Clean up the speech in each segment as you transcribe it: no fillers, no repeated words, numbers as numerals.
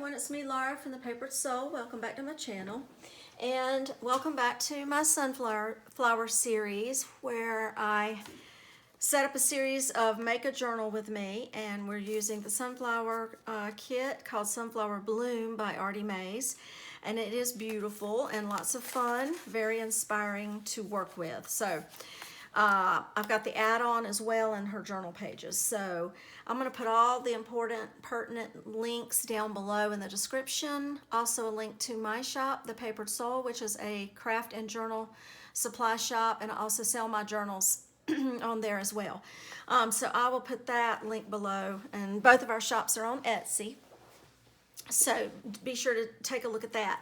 everyone, it's me Laura from the Papered Soul. Welcome back to my channel and welcome back to my sunflower series where I set up a series of Make a Journal with Me, and we're using the sunflower kit called Sunflower Bloom by Artymaze, and it is beautiful and lots of fun, very inspiring to work with. So I've got the add-on as well in her journal pages. So I'm going to put all the important, pertinent links down below in the description. Also a link to my shop, The Papered Soul, which is a craft and journal supply shop, and I also sell my journals on there as well. So I will put that link below, and both of our shops are on Etsy. So be sure to take a look at that.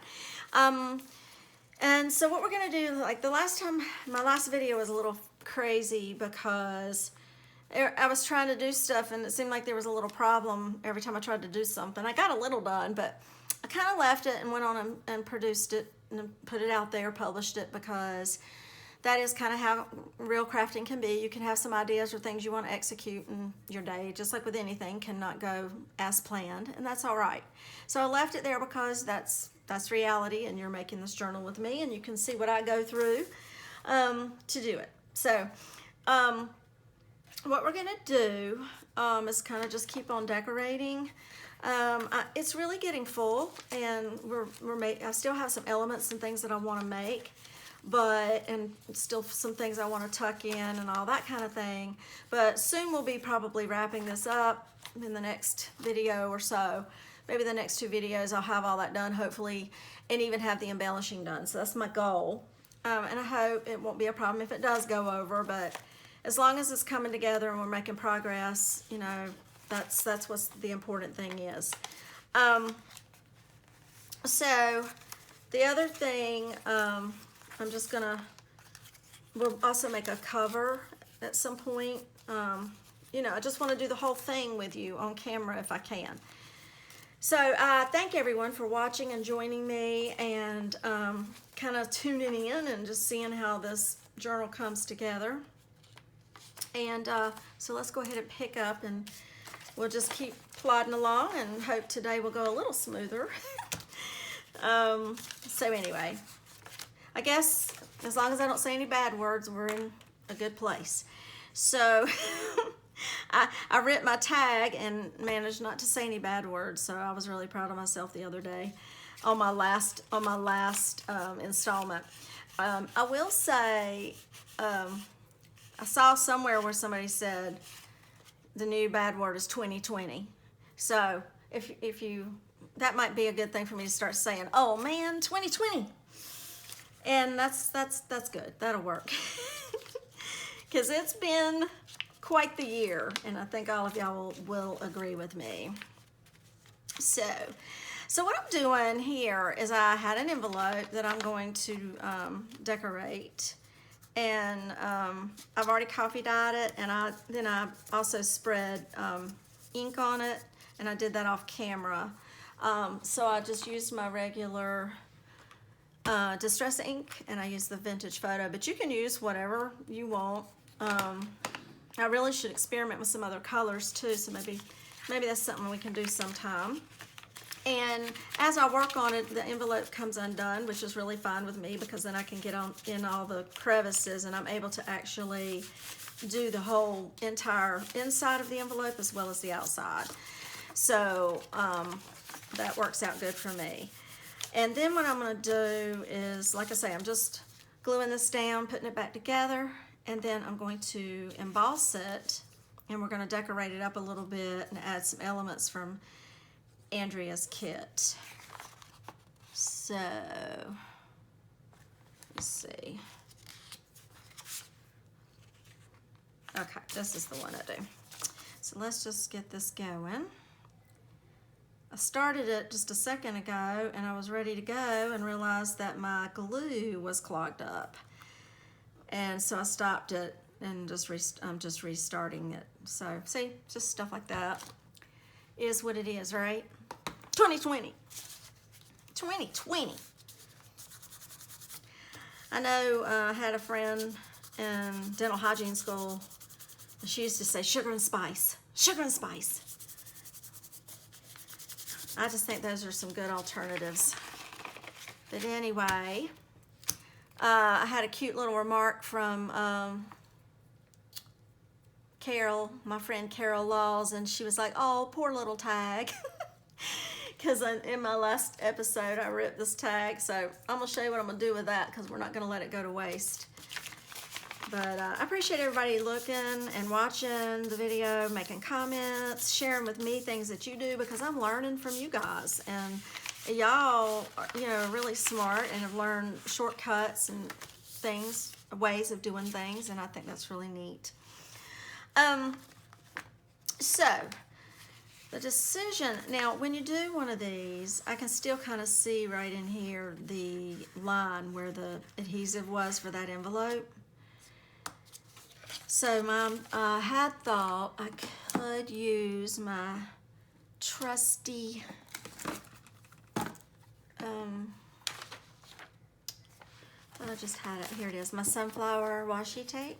And so what we're going to do, like the last time, my last video was a little crazy because I was trying to do stuff and it seemed like there was a little problem every time I tried to do something. I got a little done, but I kind of left it and went on and produced it and put it out there, published it, because that is kind of how real crafting can be. You can have some ideas or things you want to execute in your day, just like with anything, cannot go as planned, and that's all right. So I left it there because that's reality, and you're making this journal with me, and you can see what I go through to do it. So what we're gonna do is kind of just keep on decorating. It's really getting full, and I still have some elements and things that I want to make, and still some things I want to tuck in and all that kind of thing. But soon we'll be probably wrapping this up in the next video or so. Maybe the next 2 videos I'll have all that done, hopefully, and even have the embellishing done. So that's my goal. And I hope it won't be a problem if it does go over, but as long as it's coming together and we're making progress, you know, that's what the important thing is. So the other thing, we'll also make a cover at some point. You know, I just want to do the whole thing with you on camera if I can. So thank everyone for watching and joining me, and kind of tuning in and just seeing how this journal comes together. And so let's go ahead and pick up, and we'll just keep plodding along and hope today will go a little smoother. So anyway, I guess as long as I don't say any bad words, we're in a good place. So I ripped my tag and managed not to say any bad words, so I was really proud of myself the other day on my last installment. I will say, I saw somewhere where somebody said the new bad word is 2020. So if you, that might be a good thing for me to start saying, oh man, 2020. And that's good. That'll work. Because it's been quite the year, and I think all of y'all will agree with me. So what I'm doing here is I had an envelope that I'm going to decorate, and I've already coffee dyed it, and then I also spread ink on it, and I did that off camera. So I just used my regular distress ink, and I used the vintage photo, but you can use whatever you want. I really should experiment with some other colors too, so maybe that's something we can do sometime. And as I work on it, the envelope comes undone, which is really fine with me, because then I can get in all the crevices, and I'm able to actually do the whole entire inside of the envelope as well as the outside. So that works out good for me. And then what I'm going to do is, like I say, I'm just gluing this down, putting it back together, and then I'm going to emboss it, and we're going to decorate it up a little bit and add some elements from Andrea's kit. So let's see. Okay, this is the one I do. So let's just get this going. I started it just a second ago, and I was ready to go and realized that my glue was clogged up. And so I stopped it and I'm just restarting it. So see, just stuff like that is what it is, right? 2020. 2020. I know I had a friend in dental hygiene school, and she used to say sugar and spice, sugar and spice. I just think those are some good alternatives. But anyway, I had a cute little remark from Carol, my friend Carol Laws, and she was like, oh, poor little tag. Because in my last episode, I ripped this tag. So I'm going to show you what I'm going to do with that, because we're not going to let it go to waste. But I appreciate everybody looking and watching the video, making comments, sharing with me things that you do, because I'm learning from you guys. And y'all are, you know, really smart and have learned shortcuts and things, ways of doing things, and I think that's really neat. So the decision, now when you do one of these, I can still kind of see right in here the line where the adhesive was for that envelope. So I had thought I could use my trusty I just had it, here it is, my sunflower washi tape.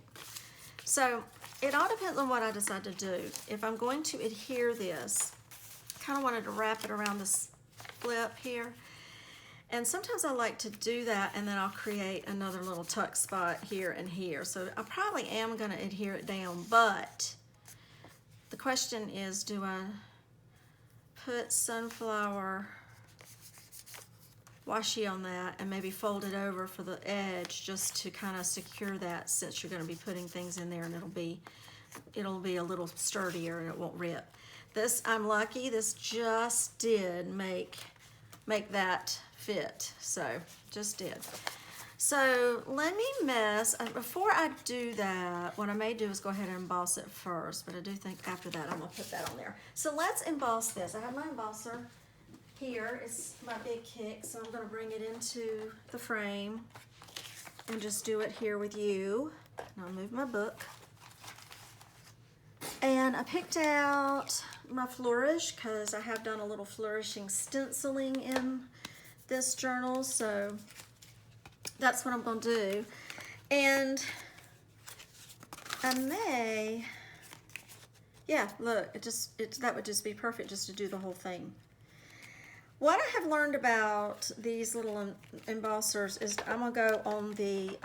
So it all depends on what I decide to do. If I'm going to adhere this, I kind of wanted to wrap it around this flip here. And sometimes I like to do that, and then I'll create another little tuck spot here and here. So I probably am going to adhere it down, but the question is, do I put sunflower washi on that and maybe fold it over for the edge just to kind of secure that, since you're going to be putting things in there, and it'll be a little sturdier and it won't rip. This, I'm lucky, this just did make that fit, so just did. So let me before I do that, what I may do is go ahead and emboss it first, but I do think after that I'm gonna put that on there. So let's emboss this. I have my embosser here. It's my big kick, so I'm gonna bring it into the frame and just do it here with you. And I'll move my book. And I picked out my flourish, because I have done a little flourishing stenciling in this journal, so that's what I'm going to do. And I may, yeah, look, that would just be perfect just to do the whole thing. What I have learned about these little embossers is I'm going to go on the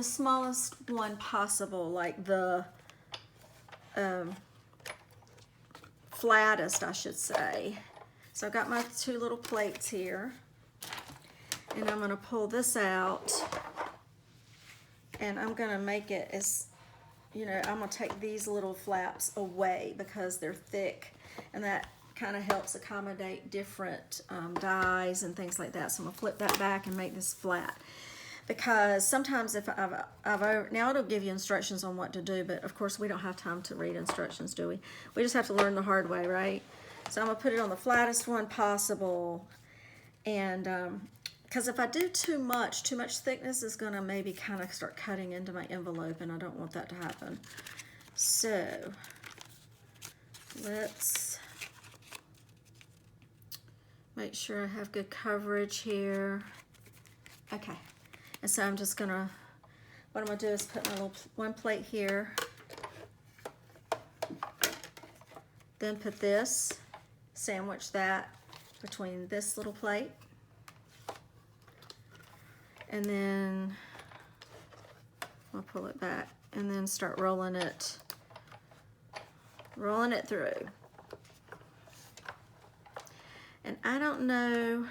smallest one possible, like the flattest, I should say. So I've got my two little plates here, and I'm going to pull this out, and I'm going to make it as, you know, I'm going to take these little flaps away because they're thick, and that kind of helps accommodate different dies and things like that. So I'm going to flip that back and make this flat. Because sometimes if now it'll give you instructions on what to do, but of course we don't have time to read instructions, do we? We just have to learn the hard way, right? So I'm gonna put it on the flattest one possible, and because if I do too much thickness is gonna maybe kind of start cutting into my envelope, and I don't want that to happen. So let's make sure I have good coverage here. Okay. And so I'm just gonna, what I'm gonna do is put my little one plate here, then put this, sandwich that between this little plate, and then I'll pull it back and then start rolling it through. And I don't know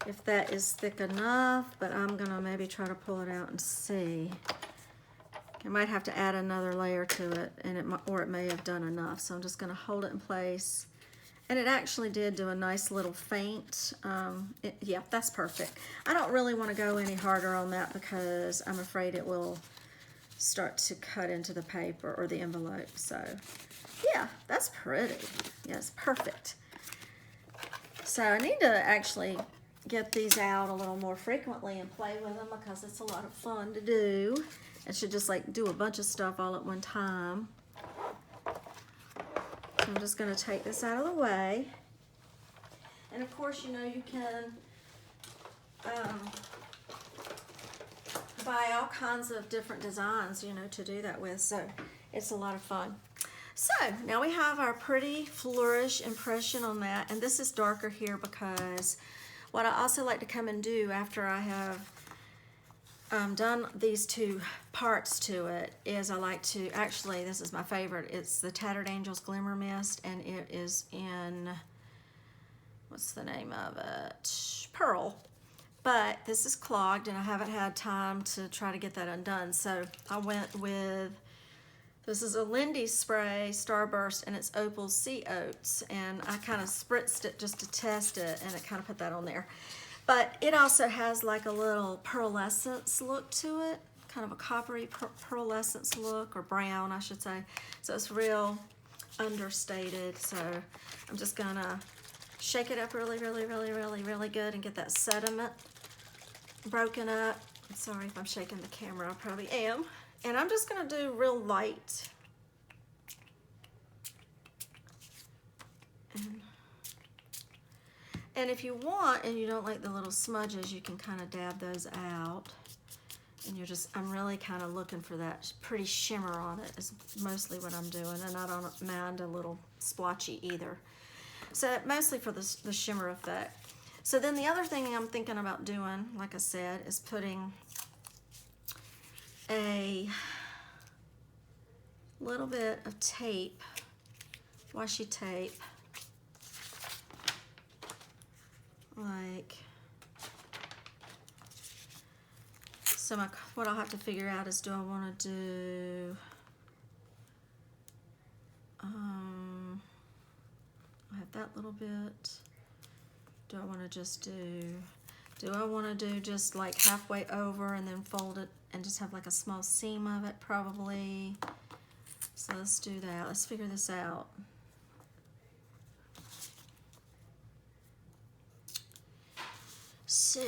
if that is thick enough, but I'm gonna maybe try to pull it out and see. I might have to add another layer to it, and it may have done enough. So I'm just gonna hold it in place. And it actually did do a nice little faint. Yeah, that's perfect. I don't really want to go any harder on that because I'm afraid it will start to cut into the paper or the envelope. So yeah, that's pretty. Yes, perfect. So I need to actually get these out a little more frequently and play with them, because it's a lot of fun to do. I should just like do a bunch of stuff all at one time. I'm just going to take this out of the way. And of course, you know, you can buy all kinds of different designs, you know, to do that with. So it's a lot of fun. So now we have our pretty flourish impression on that, and this is darker here because what I also like to come and do after I have done these two parts to it is I like to, actually this is my favorite, it's the Tattered Angels Glimmer Mist, and it is in, what's the name of it? Pearl. But this is clogged and I haven't had time to try to get that undone, so I went with, this is a Lindy spray, Starburst, and it's Opal Sea Oats, and I kind of spritzed it just to test it, and it kind of put that on there. But it also has like a little pearlescence look to it, kind of a coppery pearlescence look, or brown, I should say. So it's real understated. So I'm just gonna shake it up really, really, really, really, really good and get that sediment broken up. I'm sorry if I'm shaking the camera, I probably am. And I'm just gonna do real light. And if you want, and you don't like the little smudges, you can kind of dab those out. And you're just, I'm really kind of looking for that pretty shimmer on it is mostly what I'm doing. And I don't mind a little splotchy either. So mostly for the shimmer effect. So then the other thing I'm thinking about doing, like I said, is putting a little bit of tape, washi tape, like, so what I'll have to figure out is, do I want to do, I have that little bit, do I want to just do I want to do just like halfway over and then fold it and just have like a small seam of it, probably. So let's do that, let's figure this out. So,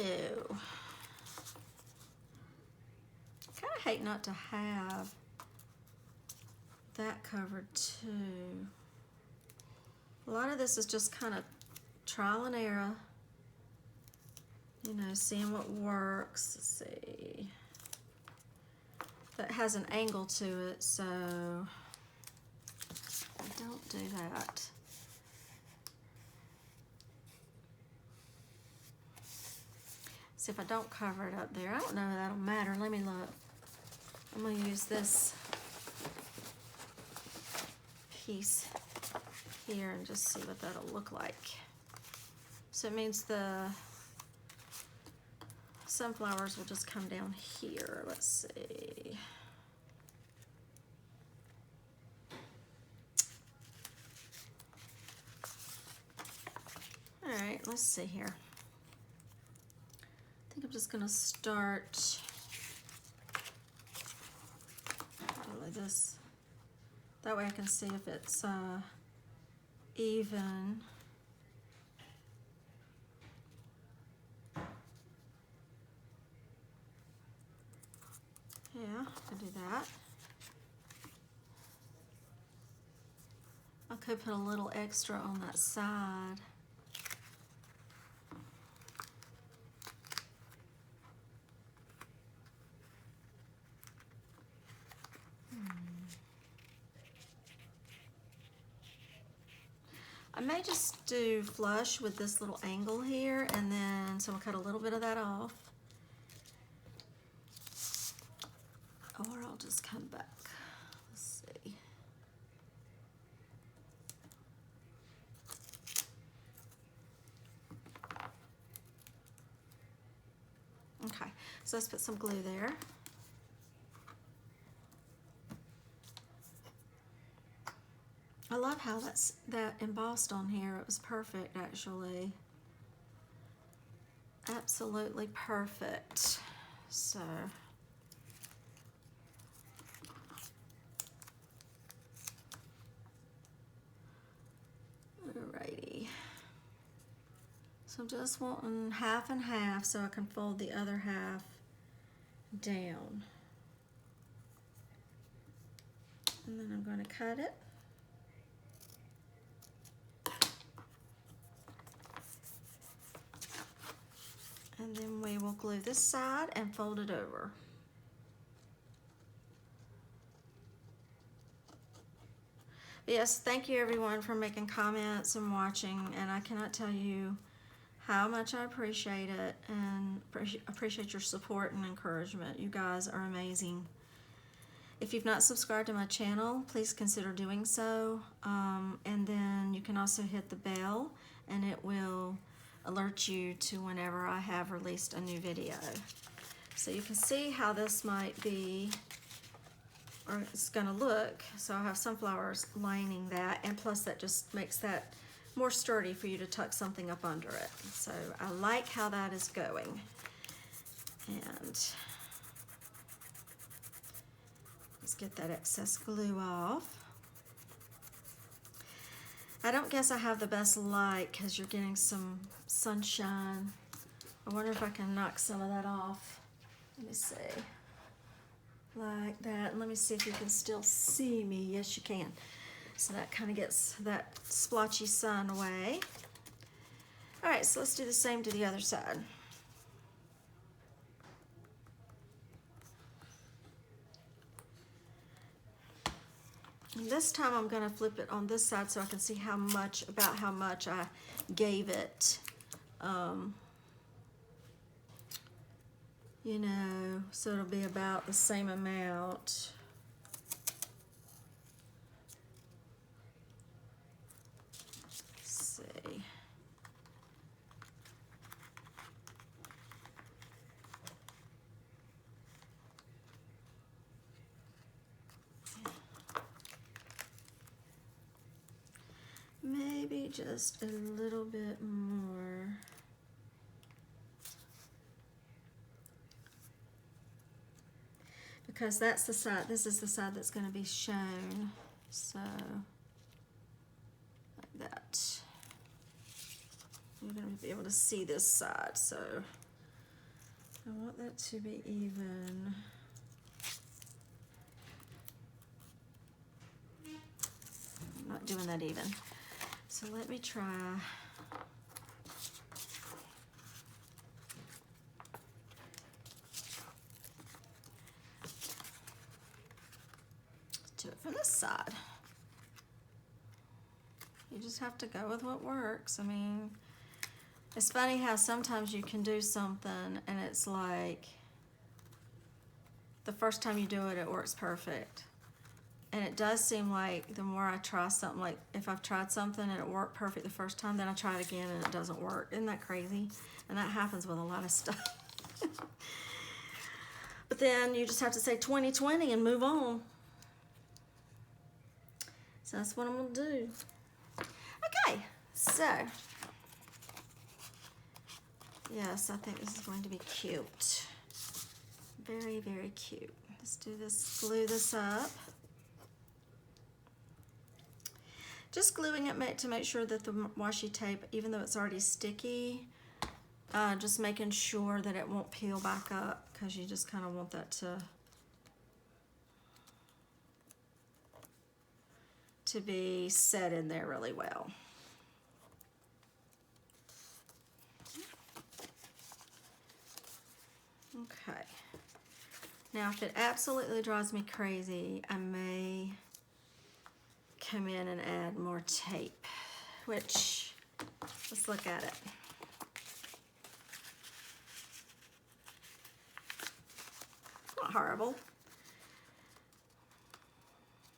kind of hate not to have that covered too. A lot of this is just kind of trial and error, you know, seeing what works. Let's see. That has an angle to it, so I don't do that. See, if I don't cover it up there, I don't know if that'll matter. Let me look. I'm going to use this piece here and just see what that'll look like. So it means the sunflowers will just come down here. Let's see. All right, let's see here. I think I'm just gonna start like this. That way I can see if it's even. Yeah, I can do that. I could put a little extra on that side. I may just do flush with this little angle here, and then so I'll cut a little bit of that off. Or I'll just come back. Let's see. Okay, so let's put some glue there. I love how that embossed on here. It was perfect, actually. Absolutely perfect. So. Alrighty. So I'm just wanting half and half so I can fold the other half down. And then I'm going to cut it. And then we will glue this side and fold it over. Yes, thank you everyone for making comments and watching, and I cannot tell you how much I appreciate it and appreciate your support and encouragement. You guys are amazing. If you've not subscribed to my channel, please consider doing so. And then you can also hit the bell and it will alert you to whenever I have released a new video. So you can see how this might be, or it's gonna look. So I have sunflowers lining that, and plus that just makes that more sturdy for you to tuck something up under it. So I like how that is going. And let's get that excess glue off. I don't guess I have the best light because you're getting some sunshine. I wonder if I can knock some of that off. Let me see. Like that. And let me see if you can still see me. Yes, you can. So that kind of gets that splotchy sun away. All right, so let's do the same to the other side. And this time I'm going to flip it on this side so I can see how much I gave it. You know, so it'll be about the same amount. Let's see. Maybe just a little bit more. Because that's the side, this is the side that's going to be shown. So, like that. You're going to be able to see this side. So, I want that to be even. I'm not doing that even. So let me try. Do it from this side. You just have to go with what works. I mean, it's funny how sometimes you can do something and it's like the first time you do it, it works perfect. And it does seem like the more I try something, like if I've tried something and it worked perfect the first time, then I try it again and it doesn't work. Isn't that crazy? And that happens with a lot of stuff. But then you just have to say 20/20 and move on. So that's what I'm gonna do. Okay, so yes, I think this is going to be cute. Very, very cute. Let's do this, glue this up. Just gluing it to make sure that the washi tape, even though it's already sticky, just making sure that it won't peel back up, because you just kind of want that to be set in there really well. Okay. Now, if it absolutely drives me crazy, I may come in and add more tape, which, let's look at it. Not horrible.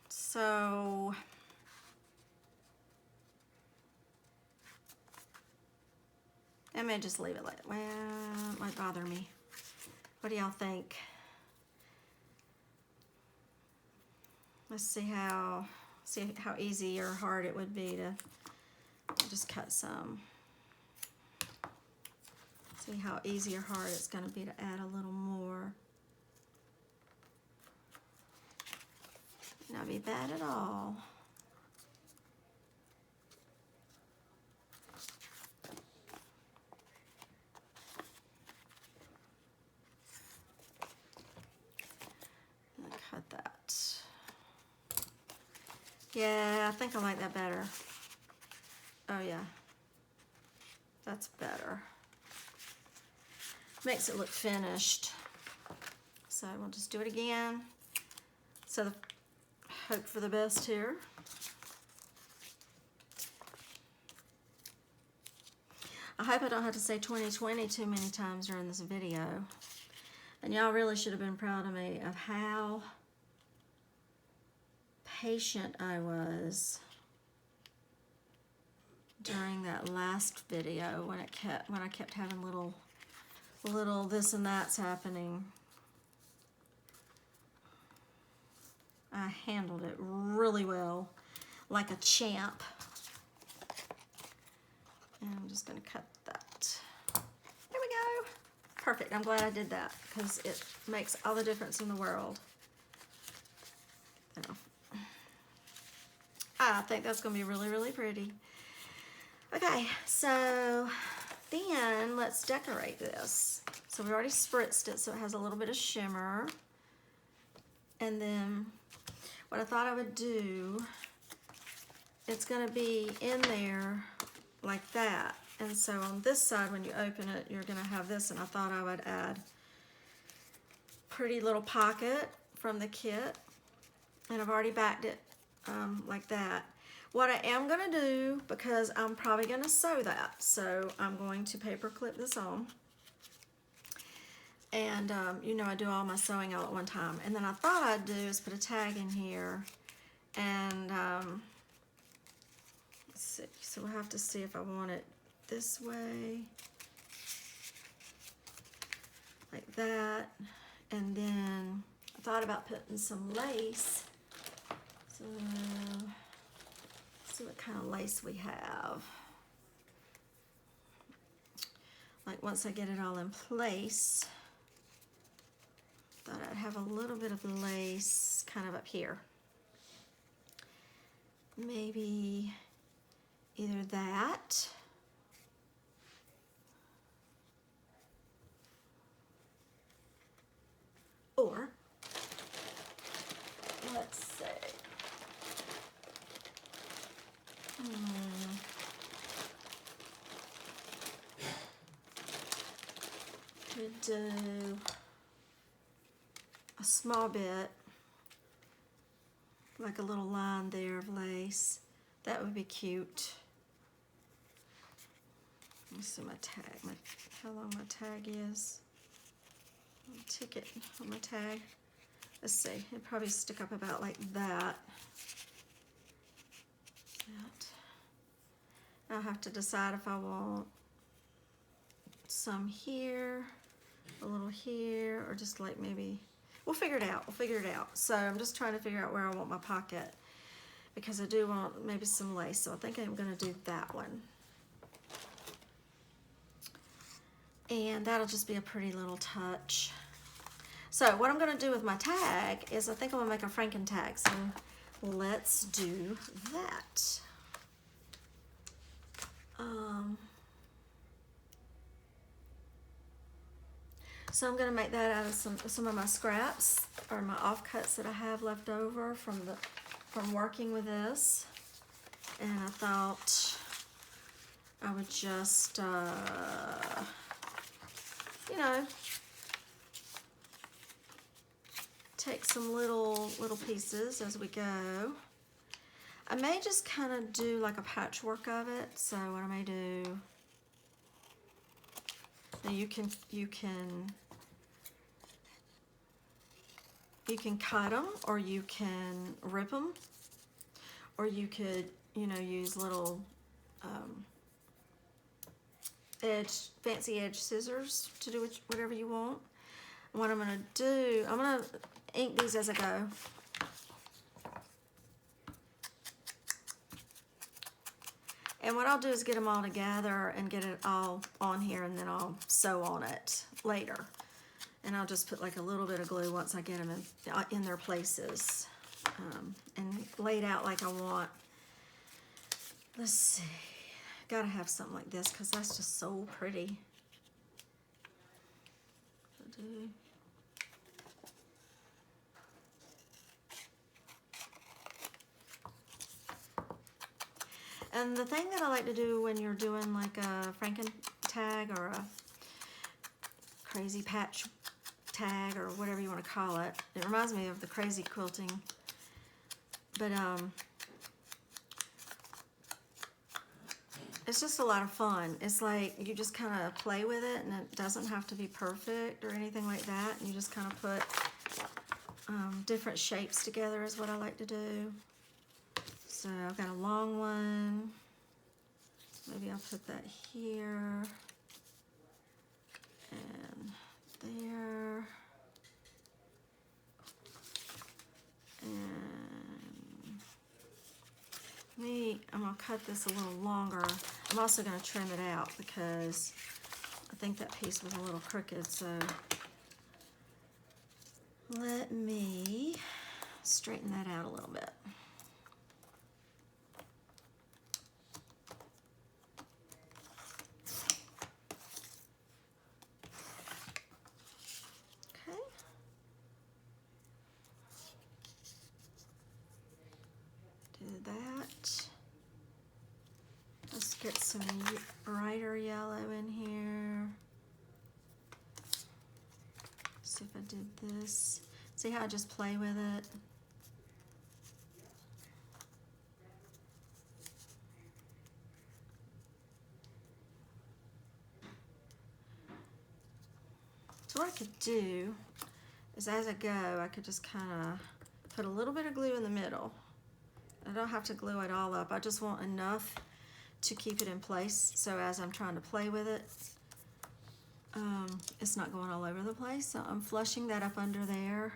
So, I may just leave it like, well, it might bother me. What do y'all think? Let's see how easy or hard it would be to just cut some. See how easy or hard it's going to be to add a little more. Not be bad at all. Cut that. Yeah, I think I like that better. Oh yeah, that's better. Makes it look finished. So we'll just do it again. So hope for the best here. I hope I don't have to say 2020 too many times during this video. And y'all really should have been proud of me of how patient I was during that last video when I kept having little this and that's happening. I handled it really well, like a champ. And I'm just going to cut that. There we go. Perfect. I'm glad I did that because it makes all the difference in the world. I think that's going to be really, really pretty. Okay, so then let's decorate this. So we already spritzed it so it has a little bit of shimmer. And then what I thought I would do, it's going to be in there like that. And so on this side, when you open it, you're going to have this. And I thought I would add pretty little pocket from the kit. And I've already backed it like that. What I am going to do, because I'm probably going to sew that, so I'm going to paper clip this on. And you know, I do all my sewing all at one time. And then I thought I'd do is put a tag in here. And let's see. So we'll have to see if I want it this way, like that. And then I thought about putting some lace. So let's see what kind of lace we have. Like once I get it all in place, thought I'd have a little bit of lace kind of up here. Maybe either that or let's see. Could do a small bit, like a little line there of lace. That would be cute. Let me see my tag, how long my tag is. Ticket on my tag. Let's see, it'd probably stick up about like that. I'll have to decide if I want some here, a little here, or just like maybe, we'll figure it out, So I'm just trying to figure out where I want my pocket, because I do want maybe some lace, so I think I'm gonna do that one. And that'll just be a pretty little touch. So what I'm gonna do with my tag is I think I'm gonna make a Franken tag, so let's do that. So I'm going to make that out of some of my scraps or my offcuts that I have left over from working with this. And I thought I would just, you know, take some little pieces as we go. I may just kind of do like a patchwork of it. So what I may do, now you can cut them, or you can rip them, or you could, you know, use little fancy edge scissors to do whatever you want. And what I'm gonna do, I'm gonna ink these as I go. And what I'll do is get them all together and get it all on here, and then I'll sew on it later. And I'll just put like a little bit of glue once I get them in their places, and laid out like I want. Let's see, gotta have something like this because that's just so pretty. And the thing that I like to do when you're doing like a Franken tag or a crazy patch tag or whatever you want to call it, it reminds me of the crazy quilting, but it's just a lot of fun. It's like you just kind of play with it, and it doesn't have to be perfect or anything like that. You just kind of put different shapes together is what I like to do. So I've got a long one. Maybe I'll put that here and there. And I'm gonna cut this a little longer. I'm also gonna trim it out because I think that piece was a little crooked, so let me straighten that out a little bit. Okay. Do that. Let's get some brighter yellow in here. See if I did this. See how I just play with it? So what I could do is as I go, I could just kind of put a little bit of glue in the middle. I don't have to glue it all up. I just want enough to keep it in place, so as I'm trying to play with it, it's not going all over the place. So I'm flushing that up under there,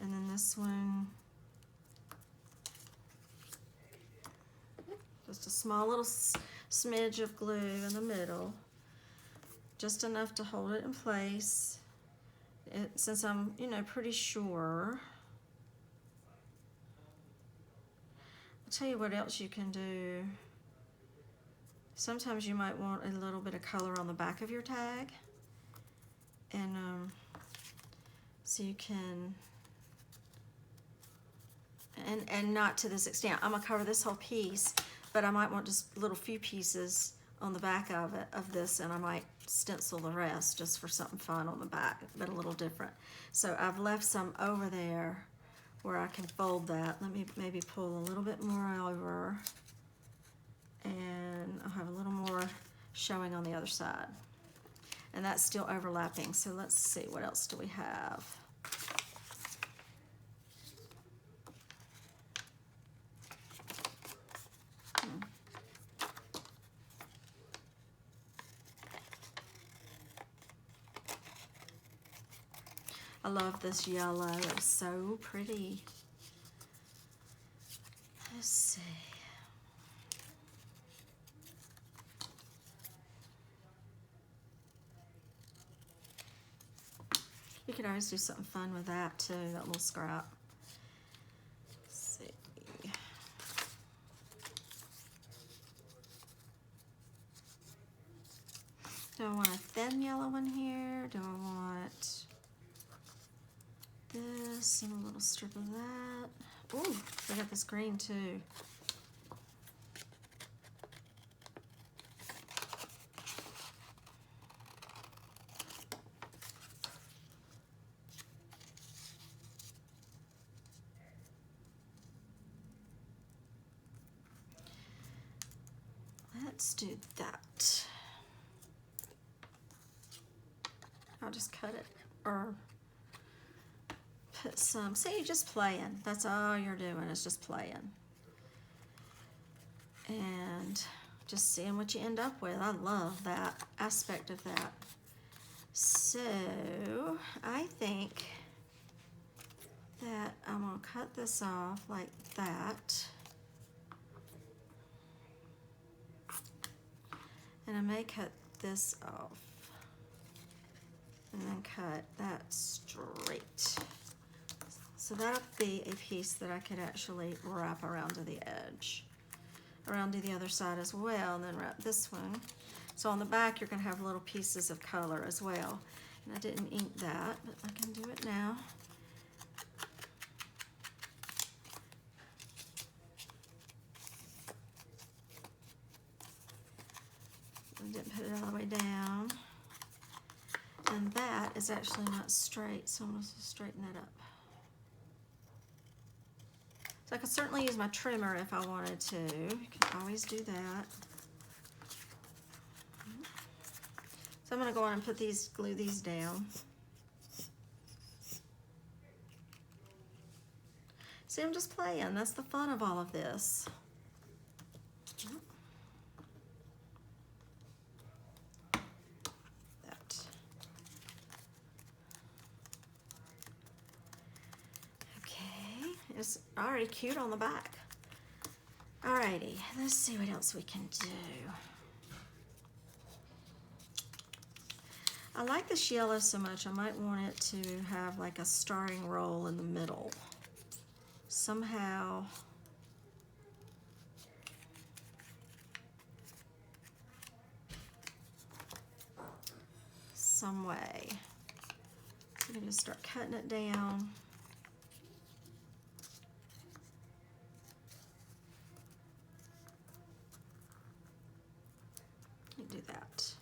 and then this one, just a small little smidge of glue in the middle, just enough to hold it in place. Since I'm, pretty sure. I'll tell you what else you can do. Sometimes you might want a little bit of color on the back of your tag, and so you can, and not to this extent. I'm gonna cover this whole piece, but I might want just little few pieces on the back of it, of this, and I might stencil the rest just for something fun on the back, but a little different. So I've left some over there where I can fold that. Let me maybe pull a little bit more over, and I'll have a little more showing on the other side. And that's still overlapping, so let's see, what else do we have? I love this yellow, it's so pretty. Let's see. You could always do something fun with that too, that little scrap. Let's see. Do I want a thin yellow one here? Do I want this and a little strip of that? Ooh, I got this green too. Let's do that. I'll just cut it or put some, see, just playing. That's all you're doing is just playing. And just seeing what you end up with. I love that aspect of that. So I think that I'm gonna cut this off like that. And I may cut this off and then cut that straight. So that'll be a piece that I could actually wrap around to the edge, around to the other side as well, and then wrap this one. So on the back you're gonna have little pieces of color as well. And I didn't ink that, but I can do it now. I didn't put it all the way down. And that is actually not straight, so I'm going to straighten that up. So I could certainly use my trimmer if I wanted to. You can always do that. I'm gonna go on and put these, glue these down. See, I'm just playing. That's the fun of all of this. That. Okay, it's already cute on the back. Alrighty, let's see what else we can do. I like this yellow so much, I might want it to have like a starring roll in the middle. Somehow. Some way. So I'm gonna start cutting it down. Do that.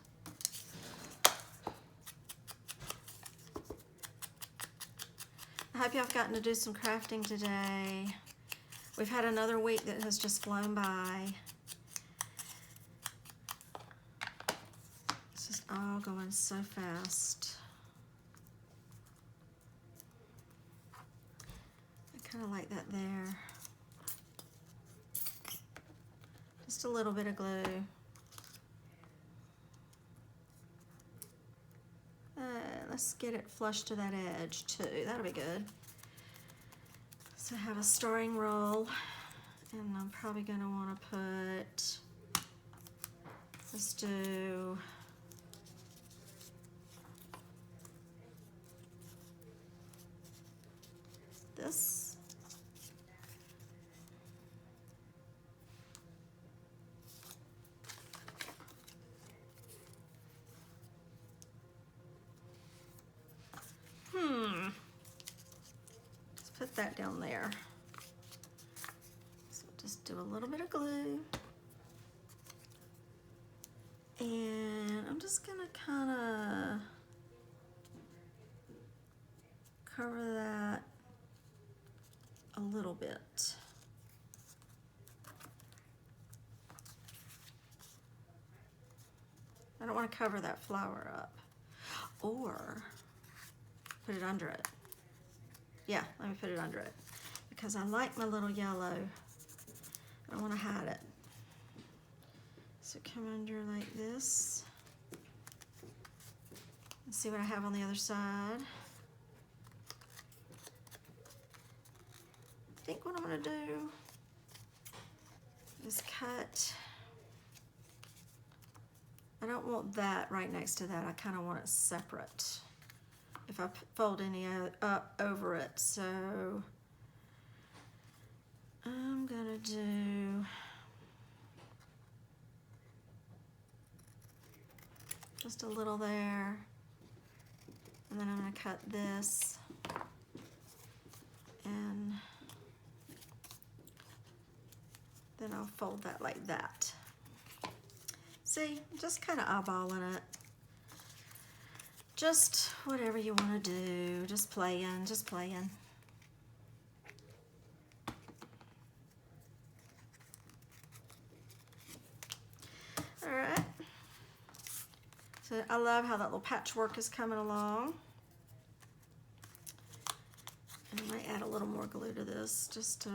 I hope y'all have gotten to do some crafting today. We've had another week that has just flown by. It's just all going so fast. I kind of like that there. Just a little bit of glue. Let's get it flush to that edge too. That'll be good. So have a starring roll, and I'm probably gonna want to put. Let's do. This. Let's put that down there. So just do a little bit of glue. And I'm just gonna kind of cover that a little bit. I don't want to cover that flower up. Or put it under it. Yeah, let me put it under it. Because I like my little yellow. I don't want to hide it. So come under like this. Let's see what I have on the other side. I think what I'm going to do is cut. I don't want that right next to that. I kind of want it separate if I fold any up over it. So I'm gonna do just a little there, and then I'm gonna cut this, and then I'll fold that like that. See, just kind of eyeballing it. Just whatever you want to do, just playing, just playing. All right. So I love how that little patchwork is coming along. And I might add a little more glue to this just to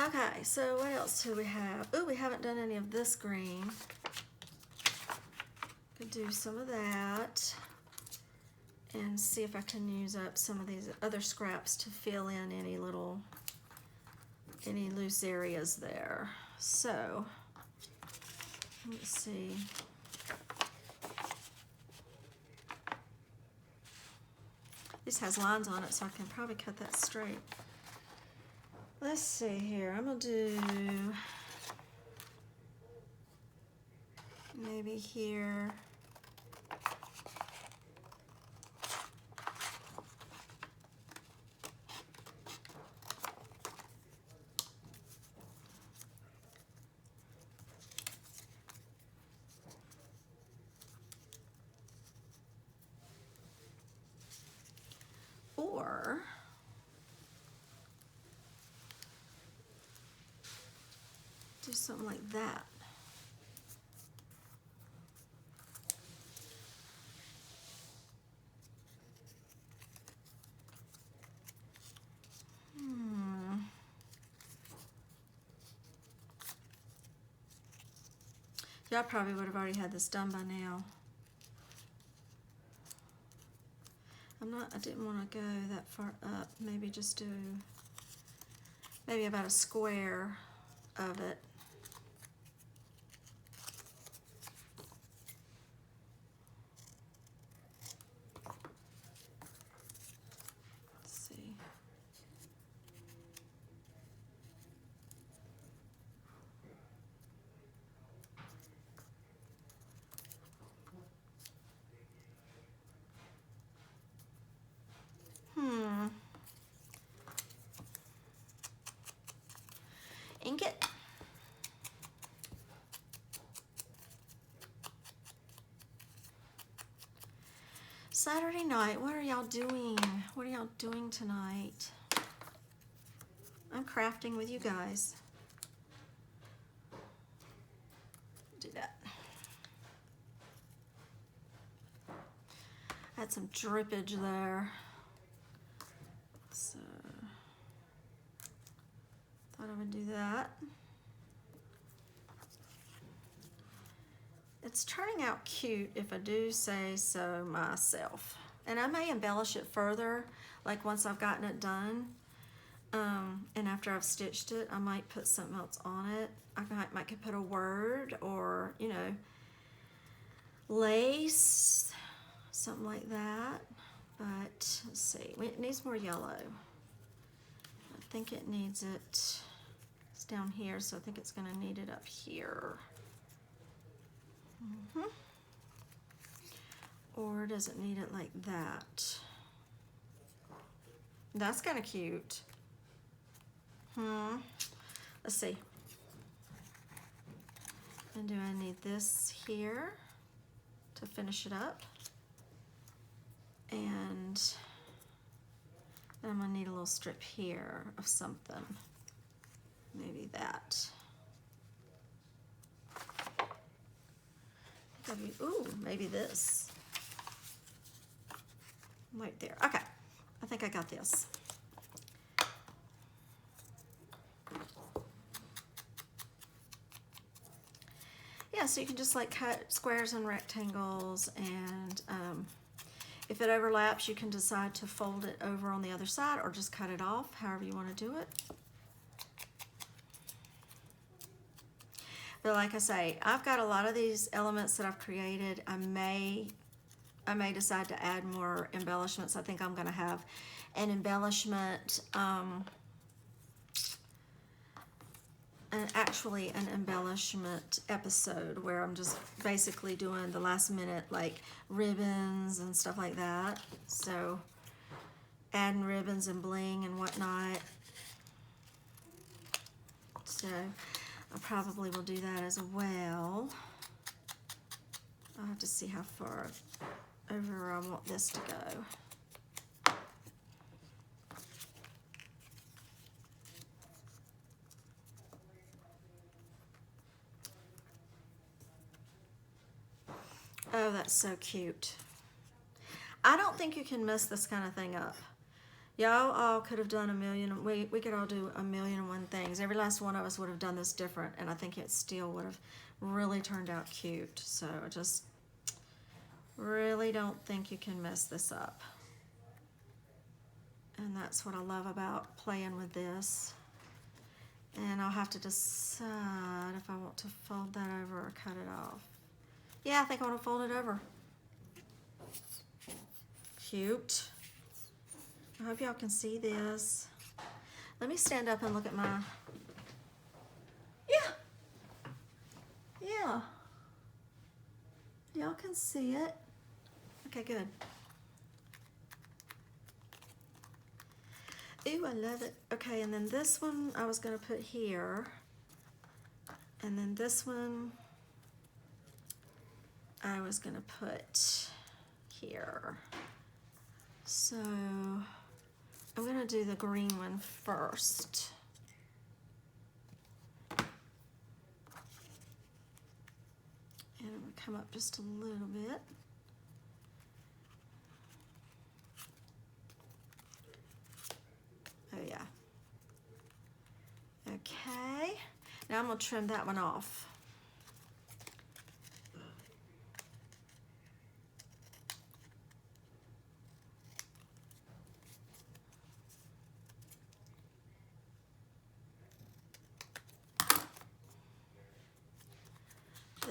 Okay, so what else do we have? Oh, we haven't done any of this green. Could do some of that and see if I can use up some of these other scraps to fill in any loose areas there. So, let's see. This has lines on it, so I can probably cut that straight. Let's see here, I'm gonna do maybe here. or do something like that. Y'all probably would have already had this done by now. I didn't want to go that far up. Maybe just do, maybe about a square of it. Let's see. Ink it. Saturday night, what are y'all doing? What are y'all doing tonight? I'm crafting with you guys. Do that. I had some drippage there. So, thought I would do that. It's turning out cute if I do say so myself. And I may embellish it further, like once I've gotten it done. And after I've stitched it, I might put something else on it. I might put a word or, you know, lace, something like that. But let's see, it needs more yellow. I think it needs it, it's down here, so I think it's gonna need it up here. Or does it need it like that? That's kind of cute. Let's see. And do I need this here to finish it up? And then I'm gonna need a little strip here of something. Maybe that. Ooh, maybe this. Right there. Okay, I think I got this. Yeah, so you can just like cut squares and rectangles, and if it overlaps, you can decide to fold it over on the other side or just cut it off, however you want to do it. But like I say, I've got a lot of these elements that I've created. I may decide to add more embellishments. I think I'm going to have an embellishment, actually an embellishment episode where I'm just basically doing the last minute like ribbons and stuff like that. So adding ribbons and bling and whatnot. So I probably will do that as well. I'll have to see how far over I want this to go. Oh, that's so cute. I don't think you can mess this kind of thing up. Y'all all could have done a million, we could all do a million and one things. Every last one of us would have done this different, and I think it still would have really turned out cute. So I just really don't think you can mess this up. And that's what I love about playing with this. And I'll have to decide if I want to fold that over or cut it off. Yeah, I think I want to fold it over. Cute. I hope y'all can see this. Let me stand up and look at my, yeah. Y'all can see it. Okay, good. Ooh, I love it. Okay, and then this one I was gonna put here. And then this one I was gonna put here. So I'm gonna do the green one first. And I'm gonna come up just a little bit. Oh yeah. Okay, now I'm gonna trim that one off.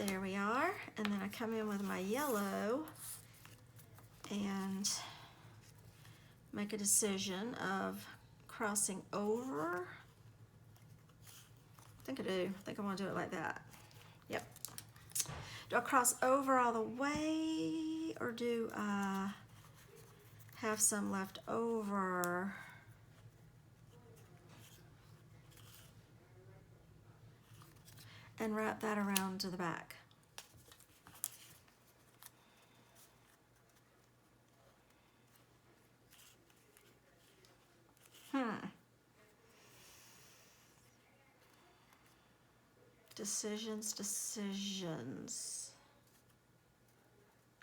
There we are, and then I come in with my yellow and make a decision of crossing over. I think I do. I think I want to do it like that. Yep. Do I cross over all the way, or do I have some left over? And wrap that around to the back. Decisions.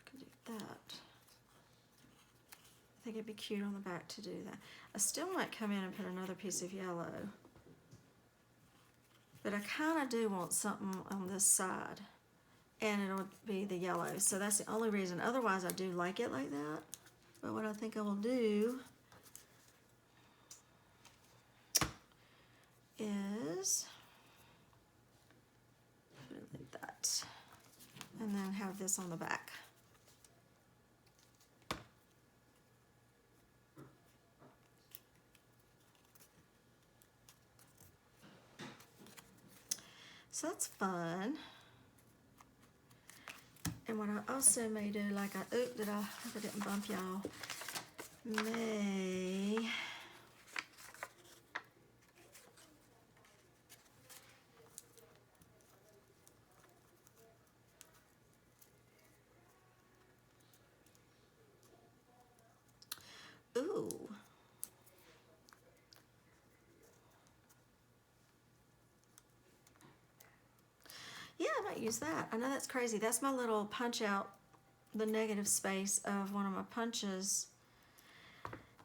Could do that. I think it'd be cute on the back to do that. I still might come in and put another piece of yellow. But I kind of do want something on this side. And it'll be the yellow. So that's the only reason. Otherwise, I do like it like that. But what I think I will do is put it like that. And then have this on the back. So that's fun. And what I also may do, like I hope I didn't bump y'all, may ooh. Yeah, I might use that. I know that's crazy. That's my little punch out, the negative space of one of my punches.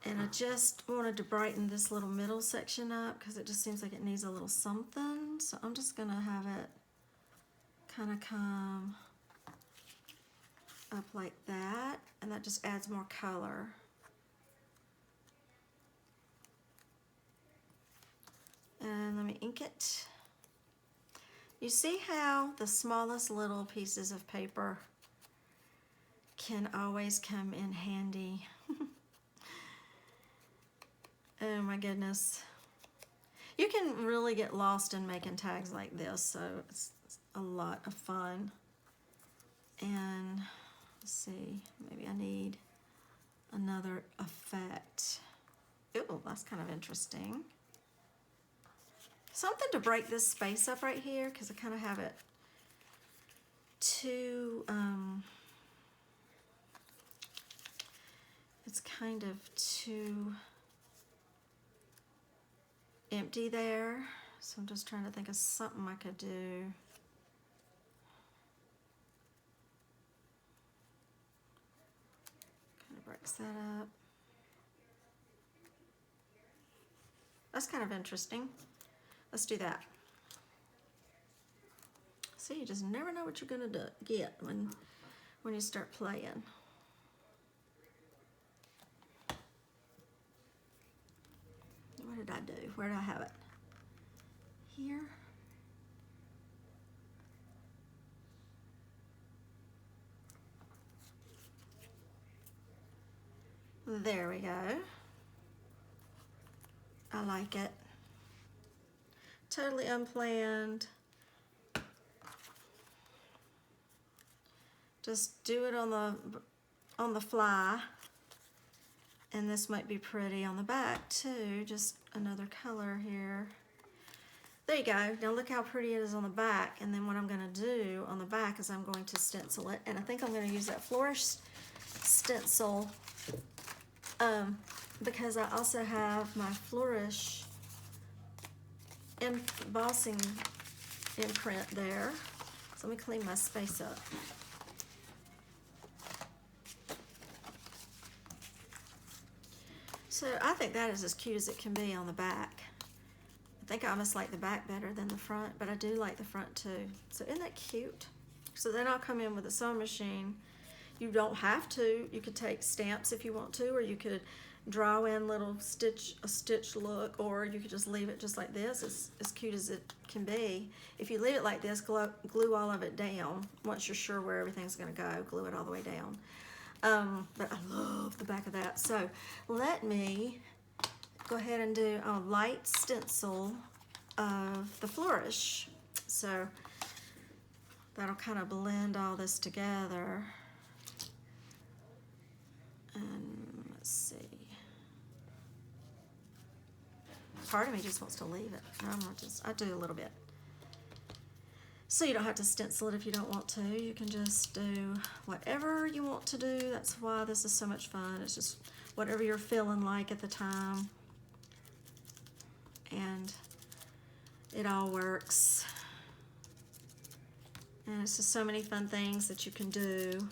And I just wanted to brighten this little middle section up because it just seems like it needs a little something. So I'm just gonna have it kind of come up like that. And that just adds more color. And let me ink it. You see how the smallest little pieces of paper can always come in handy. Oh my goodness. You can really get lost in making tags like this, so it's a lot of fun. And let's see, maybe I need another effect. Ooh, that's kind of interesting. Something to break this space up right here, because I kind of have it too, it's kind of too empty there. So I'm just trying to think of something I could do. Kind of breaks that up. That's kind of interesting. Let's do that. See, you just never know what you're gonna get when you start playing. What did I do? Where did I have it? Here. There we go. I like it. Totally unplanned. Just do it on the fly. And this might be pretty on the back too. Just another color here. There you go. Now look how pretty it is on the back. And then what I'm going to do on the back is I'm going to stencil it. And I think I'm going to use that flourish stencil because I also have my Flourish embossing imprint there. So let me clean my space up. So I think that is as cute as it can be on the back. I think I almost like the back better than the front, but I do like the front too. So isn't that cute? So then I'll come in with a sewing machine. You don't have to. You could take stamps if you want to, or you could draw in little a stitch look, or you could just leave it just like this, as cute as it can be. If you leave it like this, glue all of it down. Once you're sure where everything's gonna go, glue it all the way down. But I love the back of that. So let me go ahead and do a light stencil of the Flourish. So that'll kind of blend all this together. And let's see. Part of me just wants to leave it. I do a little bit. So you don't have to stencil it if you don't want to. You can just do whatever you want to do. That's why this is so much fun. It's just whatever you're feeling like at the time. And it all works. And it's just so many fun things that you can do.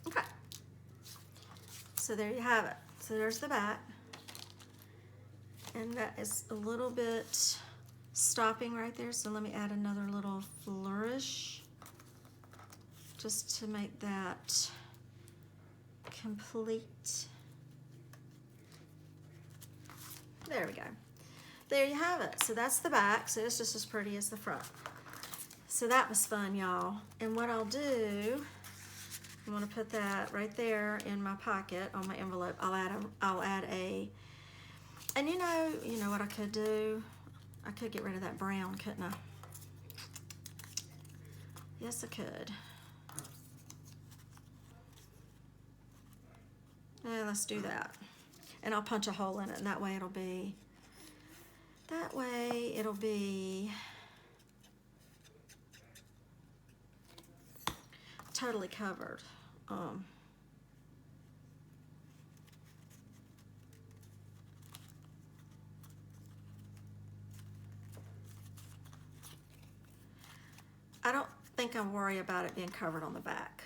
Okay. So there you have it. So there's the back. And that is a little bit stopping right there, so let me add another little flourish just to make that complete. There we go. There you have it. So that's the back, so it's just as pretty as the front. So that was fun, y'all. And what I'll do, I'm gonna put that right there in my pocket on my envelope. I'll add a and you know what I could do? I could get rid of that brown, couldn't I? Yes, I could. Yeah, let's do that. And I'll punch a hole in it, and that way it'll be totally covered. I don't think I worry about it being covered on the back.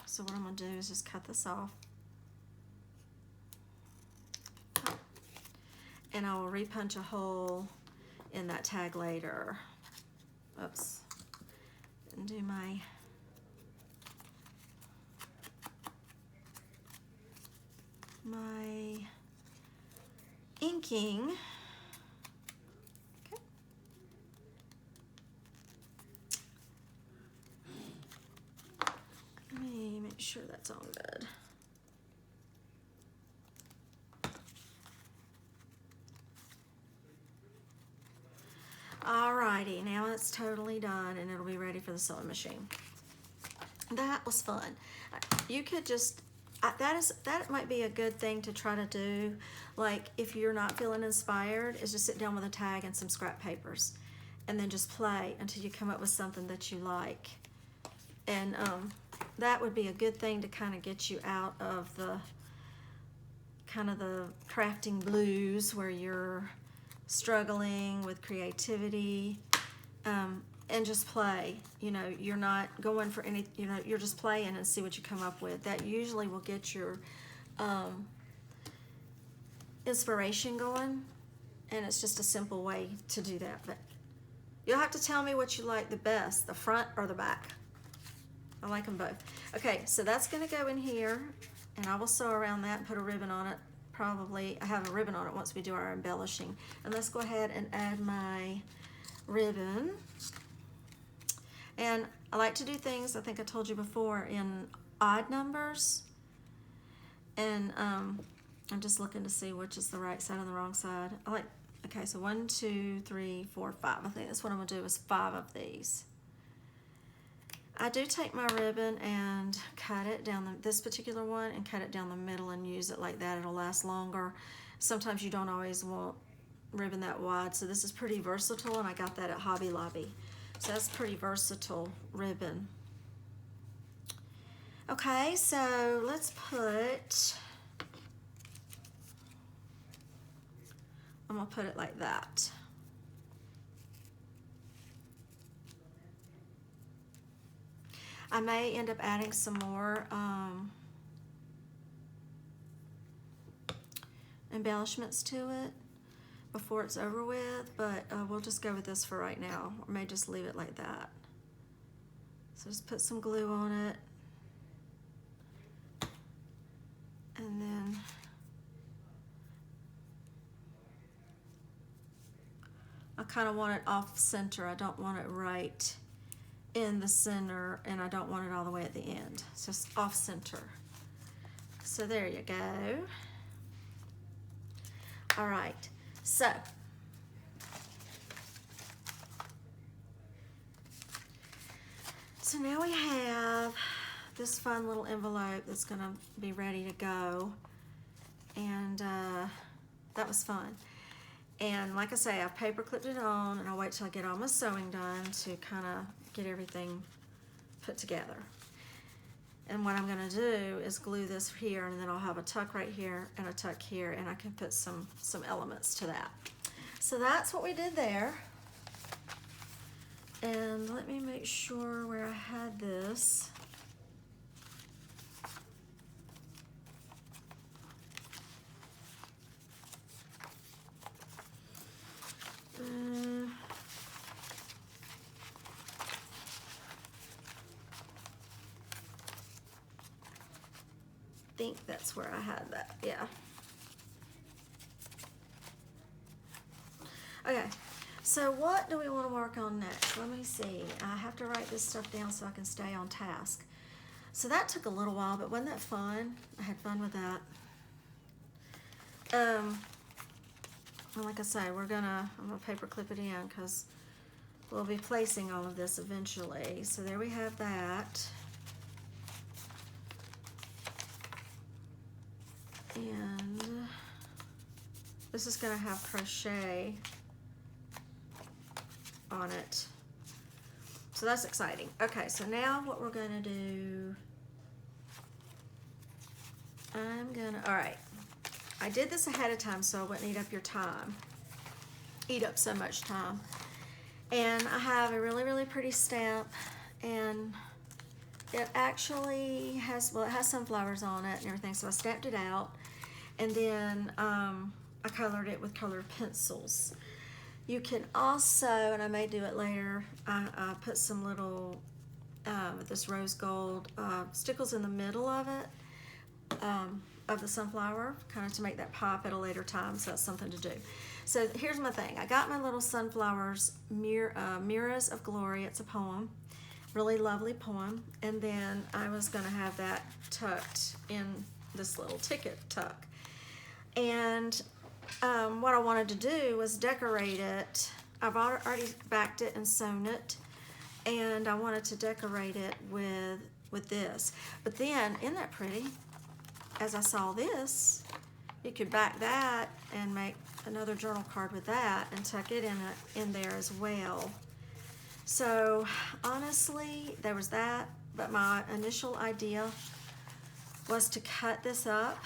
So what I'm gonna do is just cut this off. And I will repunch a hole in that tag later. Oops. And do my inking. Let me make sure that's all good. Alrighty, now it's totally done and it'll be ready for the sewing machine. That was fun. You could just, that might be a good thing to try to do. Like if you're not feeling inspired, is just sit down with a tag and some scrap papers and then just play until you come up with something that you like. And that would be a good thing to kind of get you out of the crafting blues where you're struggling with creativity, and just play. You're not going for any, you're just playing and see what you come up with. That usually will get your inspiration going, and it's just a simple way to do that. But you'll have to tell me what you like the best, the front or the back. I like them both. Okay, so that's gonna go in here, and I will sew around that and put a ribbon on it. Probably, I have a ribbon on it once we do our embellishing. And let's go ahead and add my ribbon. And I like to do things, I think I told you before, in odd numbers. And I'm just looking to see which is the right side and the wrong side. Okay, so 1, 2, 3, 4, 5. I think that's what I'm gonna do is 5 of these. I do take my ribbon and cut it down, this particular one, and cut it down the middle and use it like that. It'll last longer. Sometimes you don't always want ribbon that wide, so this is pretty versatile, and I got that at Hobby Lobby. So that's pretty versatile ribbon. Okay, so let's put, I'm gonna put it like that. I may end up adding some more embellishments to it before it's over with, but we'll just go with this for right now, or may just leave it like that. So just put some glue on it, and then I kind of want it off center. I don't want it right in the center, and I don't want it all the way at the end. It's just off center. So there you go. All right, so now we have this fun little envelope that's gonna be ready to go, and that was fun. And like I say, I've paper clipped it on, and I'll wait till I get all my sewing done to kind of get everything put together. And what I'm gonna do is glue this here, and then I'll have a tuck right here and a tuck here, and I can put some elements to that. So that's what we did there. And let me make sure where I had this. I think that's where I had that, yeah. Okay, so what do we want to work on next? Let me see. I have to write this stuff down so I can stay on task. So that took a little while, but wasn't that fun? I had fun with that. Well, like I say, I'm gonna paper clip it in because we'll be placing all of this eventually. So there we have that. And this is gonna have crochet on it. So that's exciting. Okay, so now what we're gonna do, all right, I did this ahead of time so I wouldn't eat up so much time. And I have a really, really pretty stamp, and it actually has, well, it has sunflowers on it and everything, so I stamped it out, and then I colored it with colored pencils. You can also, and I may do it later, I put some little, this rose gold stickles in the middle of it, of the sunflower, kind of to make that pop at a later time, so that's something to do. So here's my thing. I got my little sunflowers, Mirrors of Glory. It's a poem, really lovely poem, and then I was gonna have that tucked in this little ticket tuck. And what I wanted to do was decorate it. I've already backed it and sewn it, and I wanted to decorate it with this. But then, isn't that pretty? As I saw this, you could back that and make another journal card with that and tuck it in there as well. So honestly, there was that, but my initial idea was to cut this up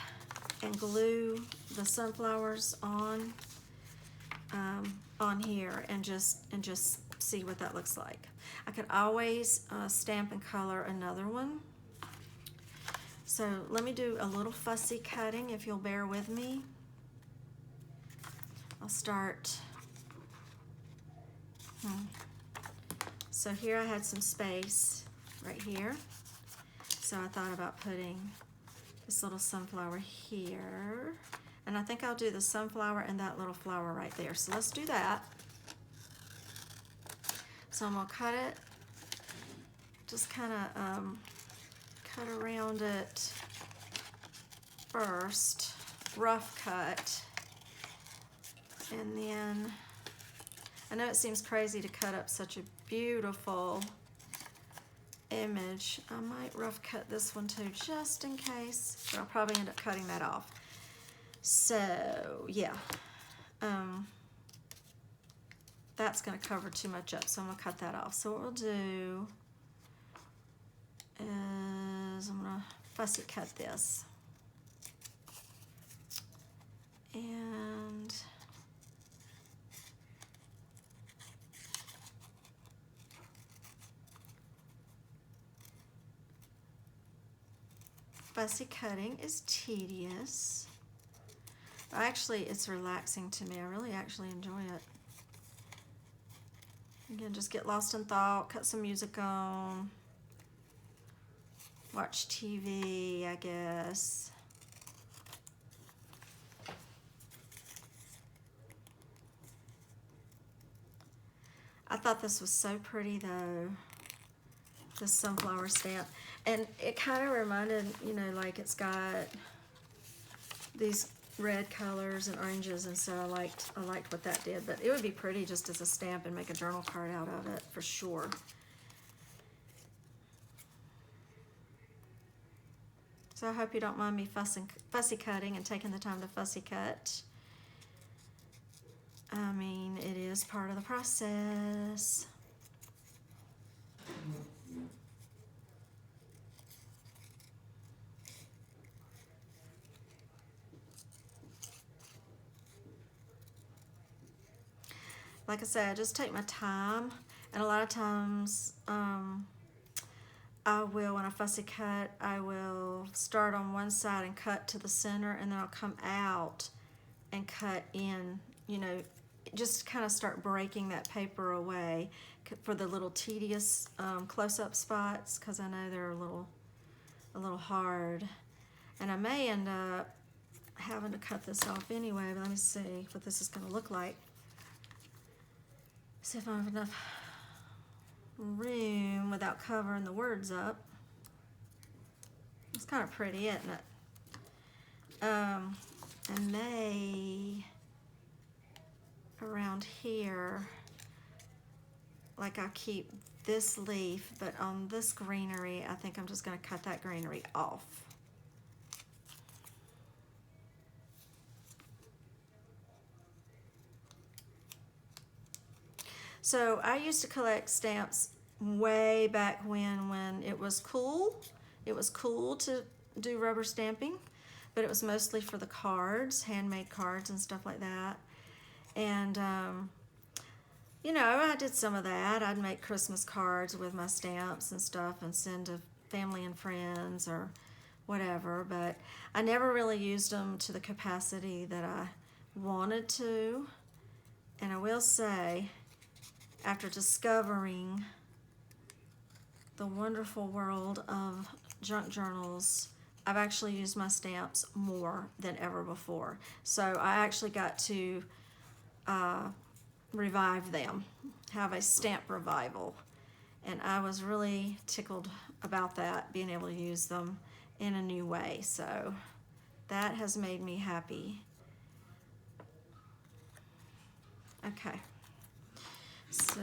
and glue the sunflowers on here and just see what that looks like. I could always stamp and color another one. So let me do a little fussy cutting, if you'll bear with me. I'll start. So here I had some space right here. So I thought about putting this little sunflower here. And I think I'll do the sunflower and that little flower right there. So let's do that. So I'm gonna cut it, just kind of cut around it first, rough cut, and then I know it seems crazy to cut up such a beautiful image. I might rough cut this one too, just in case, but I'll probably end up cutting that off. So yeah, that's going to cover too much up, so I'm going to cut that off. So what we'll do is I'm gonna fussy cut this. And fussy cutting is tedious. Actually, it's relaxing to me. I really actually enjoy it. Again, just get lost in thought, cut some music on, watch TV, I guess. I thought this was so pretty though, this sunflower stamp. And it kind of reminded, you know, like it's got these red colors and oranges, and so I liked what that did. But it would be pretty just as a stamp and make a journal card out of it for sure. So I hope you don't mind me fussy cutting and taking the time to fussy cut. I mean, it is part of the process. Like I said, I just take my time, and a lot of times I will, when I fussy cut, I will start on one side and cut to the center, and then I'll come out and cut in, you know, just kind of start breaking that paper away for the little tedious close-up spots, because I know they're a little hard. And I may end up having to cut this off anyway, but let me see what this is going to look like. See if I have enough room without covering the words up. It's kind of pretty, isn't it? I may, around here, like I keep this leaf, but on this greenery, I think I'm just going to cut that greenery off. So I used to collect stamps way back when it was cool. It was cool to do rubber stamping, but it was mostly for the cards, handmade cards and stuff like that. And you know, I did some of that. I'd make Christmas cards with my stamps and stuff and send to family and friends or whatever, but I never really used them to the capacity that I wanted to. And I will say, after discovering the wonderful world of junk journals, I've actually used my stamps more than ever before. So I actually got to revive them, have a stamp revival. And I was really tickled about that, being able to use them in a new way. So that has made me happy. Okay. So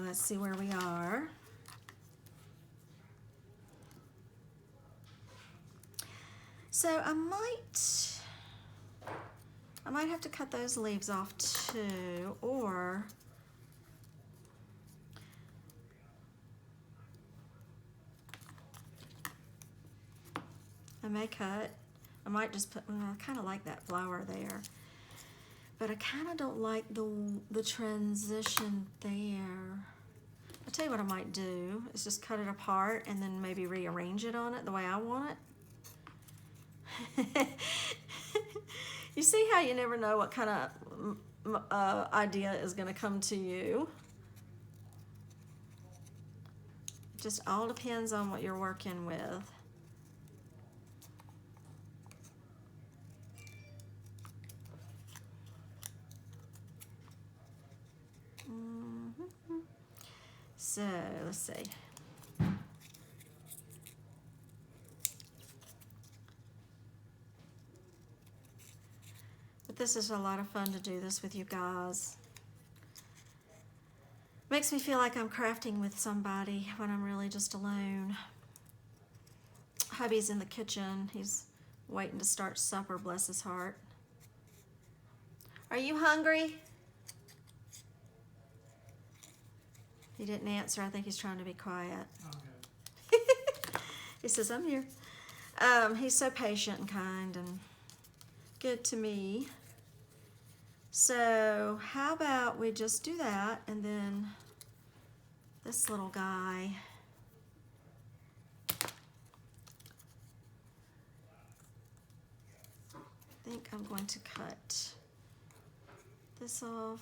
let's see where we are. So I might have to cut those leaves off too, or I may cut. I might just put, well, I kind of like that flower there. But I kind of don't like the transition there. I'll tell you what I might do is just cut it apart and then maybe rearrange it on it the way I want it. You see how you never know what kind of idea is going to come to you. It just all depends on what you're working with. So let's see. But this is a lot of fun to do this with you guys. Makes me feel like I'm crafting with somebody when I'm really just alone. Hubby's in the kitchen. He's waiting to start supper, bless his heart. Are you hungry? He didn't answer. I think he's trying to be quiet. Okay. He says, I'm here. He's so patient and kind and good to me. So how about we just do that, and then this little guy. I think I'm going to cut this off.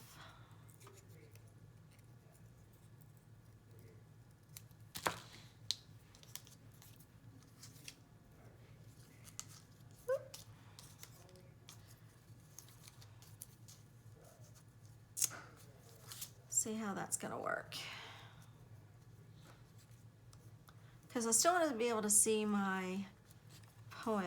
See how that's gonna work. Because I still want to be able to see my poem.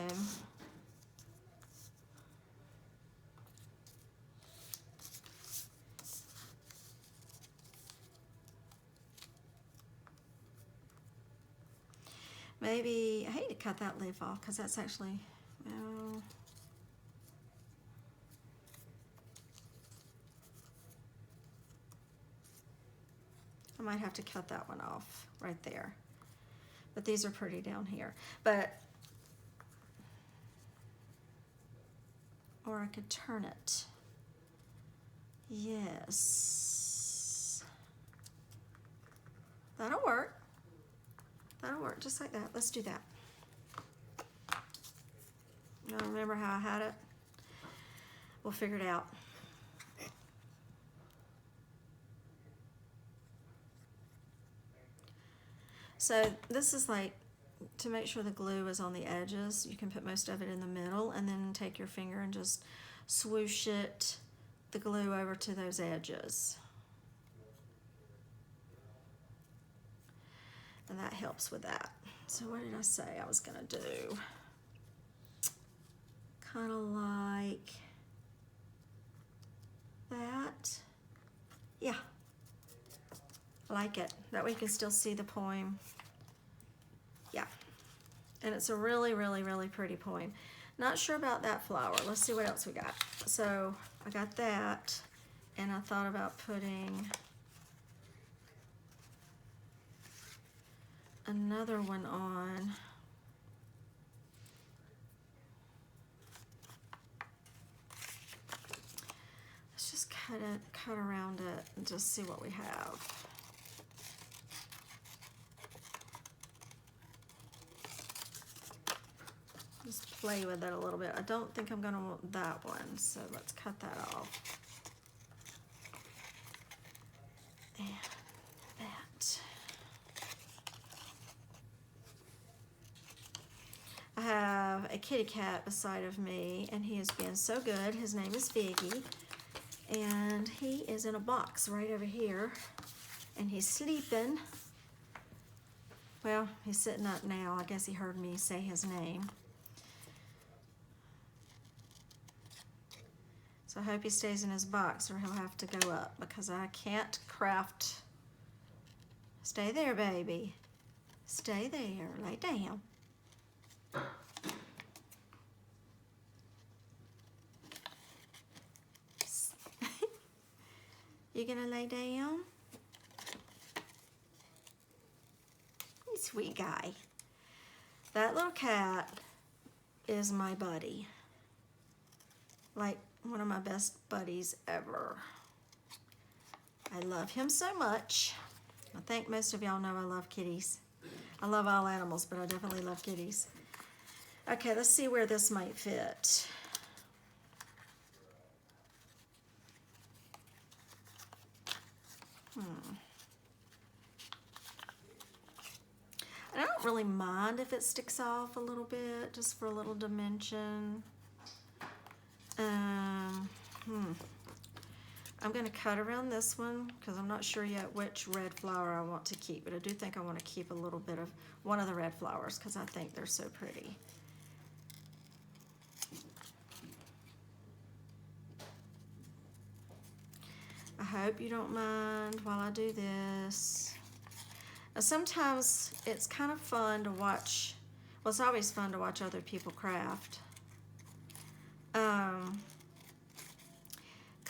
Maybe, I hate to cut that leaf off because that's actually, well, I might have to cut that one off right there. But these are pretty down here. But, or I could turn it. Yes. That'll work. That'll work just like that. Let's do that. You don't remember how I had it? We'll figure it out. So this is like, to make sure the glue is on the edges, you can put most of it in the middle and then take your finger and just swoosh it, the glue over to those edges. And that helps with that. So what did I say I was gonna do? Kind of like that. Yeah, I like it. That way you can still see the poem. Yeah, and it's a really, really, really pretty poem. Not sure about that flower. Let's see what else we got. So I got that, and I thought about putting another one on. Let's just cut around it and just see what we have. Just play with it a little bit. I don't think I'm gonna want that one, so let's cut that off. And that. I have a kitty cat beside of me, and he is being so good. His name is Biggie, and he is in a box right over here, and he's sleeping. Well, he's sitting up now. I guess he heard me say his name. So I hope he stays in his box or he'll have to go up because I can't craft. Stay there, baby. Stay there. Lay down. You gonna lay down? You sweet guy. That little cat is my buddy. Like one of my best buddies ever. I love him so much. I think most of y'all know I love kitties. I love all animals, but I definitely love kitties. Okay, let's see where this might fit. I don't really mind if it sticks off a little bit, just for a little dimension. I'm going to cut around this one because I'm not sure yet which red flower I want to keep, but I do think I want to keep a little bit of one of the red flowers because I think they're so pretty. I hope you don't mind while I do this. Now, sometimes it's kind of fun to watch, well, it's always fun to watch other people craft.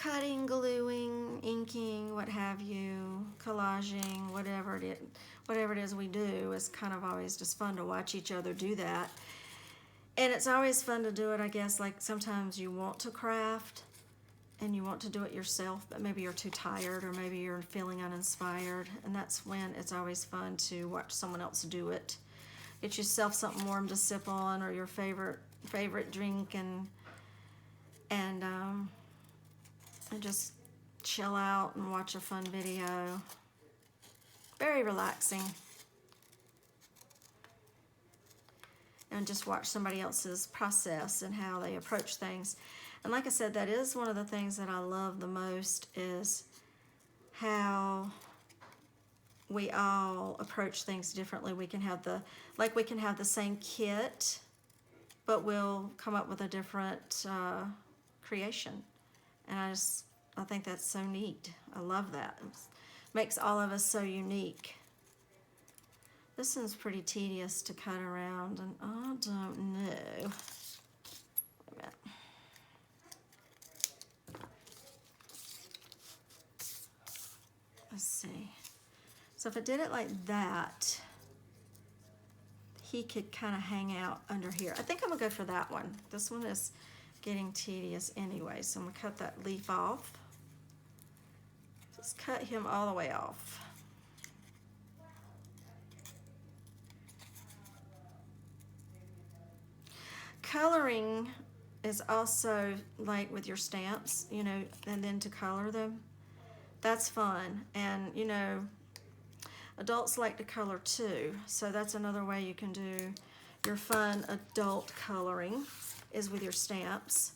cutting, gluing, inking, what have you, collaging, whatever it is we do, is kind of always just fun to watch each other do that. And it's always fun to do it, I guess, like sometimes you want to craft and you want to do it yourself, but maybe you're too tired or maybe you're feeling uninspired, and that's when it's always fun to watch someone else do it. Get yourself something warm to sip on, or your favorite drink, and just chill out and watch a fun video. Very relaxing. And just watch somebody else's process and how they approach things. And like I said, that is one of the things that I love the most, is how we all approach things differently. We can have the same kit, but we'll come up with a different creation. And I think that's so neat. I love that. It makes all of us so unique. This one's pretty tedious to cut around, and I don't know. Wait a minute. Let's see. So if I did it like that, he could kind of hang out under here. I think I'm gonna go for that one. This one is getting tedious anyway, so I'm gonna cut that leaf off. Just cut him all the way off. Coloring is also like with your stamps, you know, and then to color them. That's fun. And, you know, adults like to color too. So that's another way you can do your fun adult coloring, is with your stamps.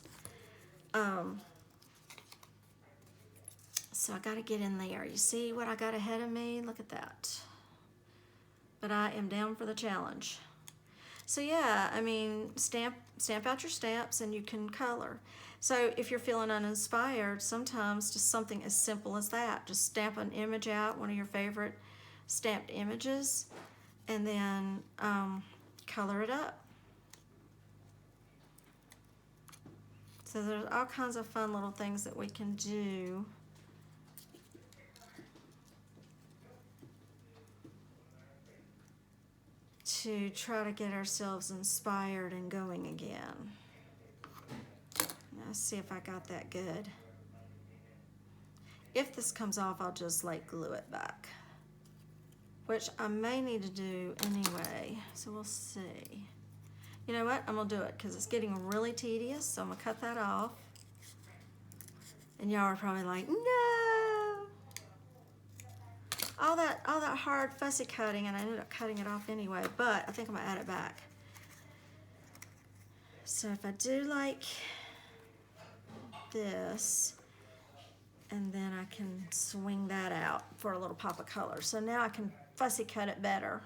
So I got to get in there. You see what I got ahead of me? Look at that. But I am down for the challenge. So yeah, I mean, stamp out your stamps and you can color. So if you're feeling uninspired, sometimes just something as simple as that. Just stamp an image out, one of your favorite stamped images, and then color it up. So there's all kinds of fun little things that we can do. To try to get ourselves inspired and going again. Let's see if I got that good. If this comes off, I'll just like glue it back, which I may need to do anyway, so we'll see. You know what, I'm gonna do it because it's getting really tedious, so I'm gonna cut that off. And y'all are probably like, no! All that hard fussy cutting, and I ended up cutting it off anyway, but I think I'm gonna add it back. So if I do like this, and then I can swing that out for a little pop of color. So now I can fussy cut it better.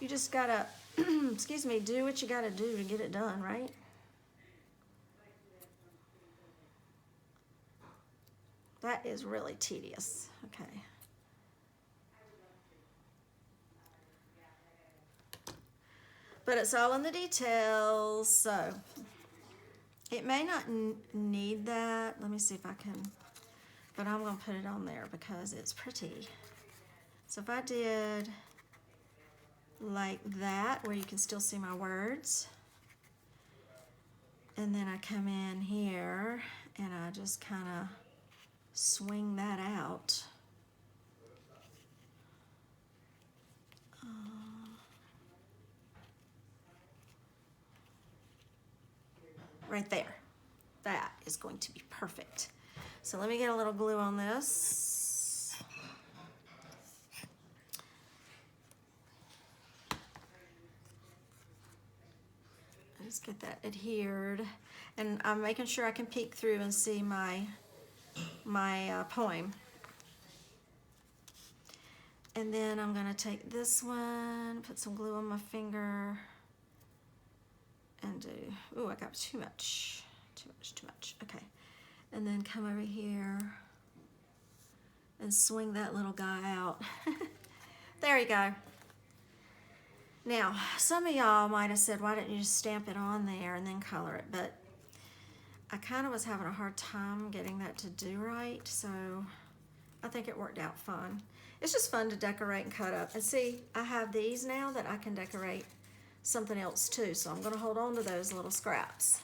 You just gotta, excuse me, do what you gotta do to get it done, right? That is really tedious. Okay. But it's all in the details, so it may not need that. Let me see if I can, but I'm gonna put it on there because it's pretty. So if I did like that, where you can still see my words, and then I come in here and I just kind of swing that out. Right there. That is going to be perfect. So let me get a little glue on this. Just get that adhered. And I'm making sure I can peek through and see my poem. And then I'm gonna take this one, put some glue on my finger, and do, ooh, I got too much. Okay. And then come over here and swing that little guy out. There you go. Now, some of y'all might have said, why didn't you just stamp it on there and then color it? But I kind of was having a hard time getting that to do right, so I think it worked out fine. It's just fun to decorate and cut up. And see, I have these now that I can decorate something else too, so I'm gonna hold on to those little scraps.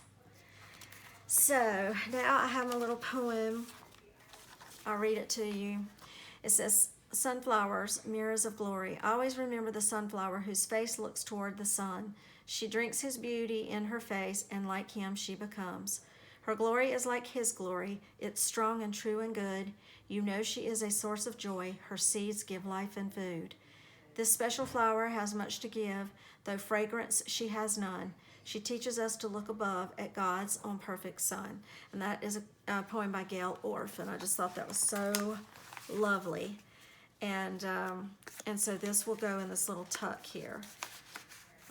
So now I have my little poem. I'll read it to you. It says, sunflowers, mirrors of glory. Always remember the sunflower whose face looks toward the sun. She drinks his beauty in her face, and like him she becomes. Her glory is like his glory. It's strong and true and good. You know she is a source of joy. Her seeds give life and food. This special flower has much to give, though fragrance she has none. She teaches us to look above at God's own perfect sun. And that is a poem by Gail Orff, and I just thought that was so lovely. And so this will go in this little tuck here,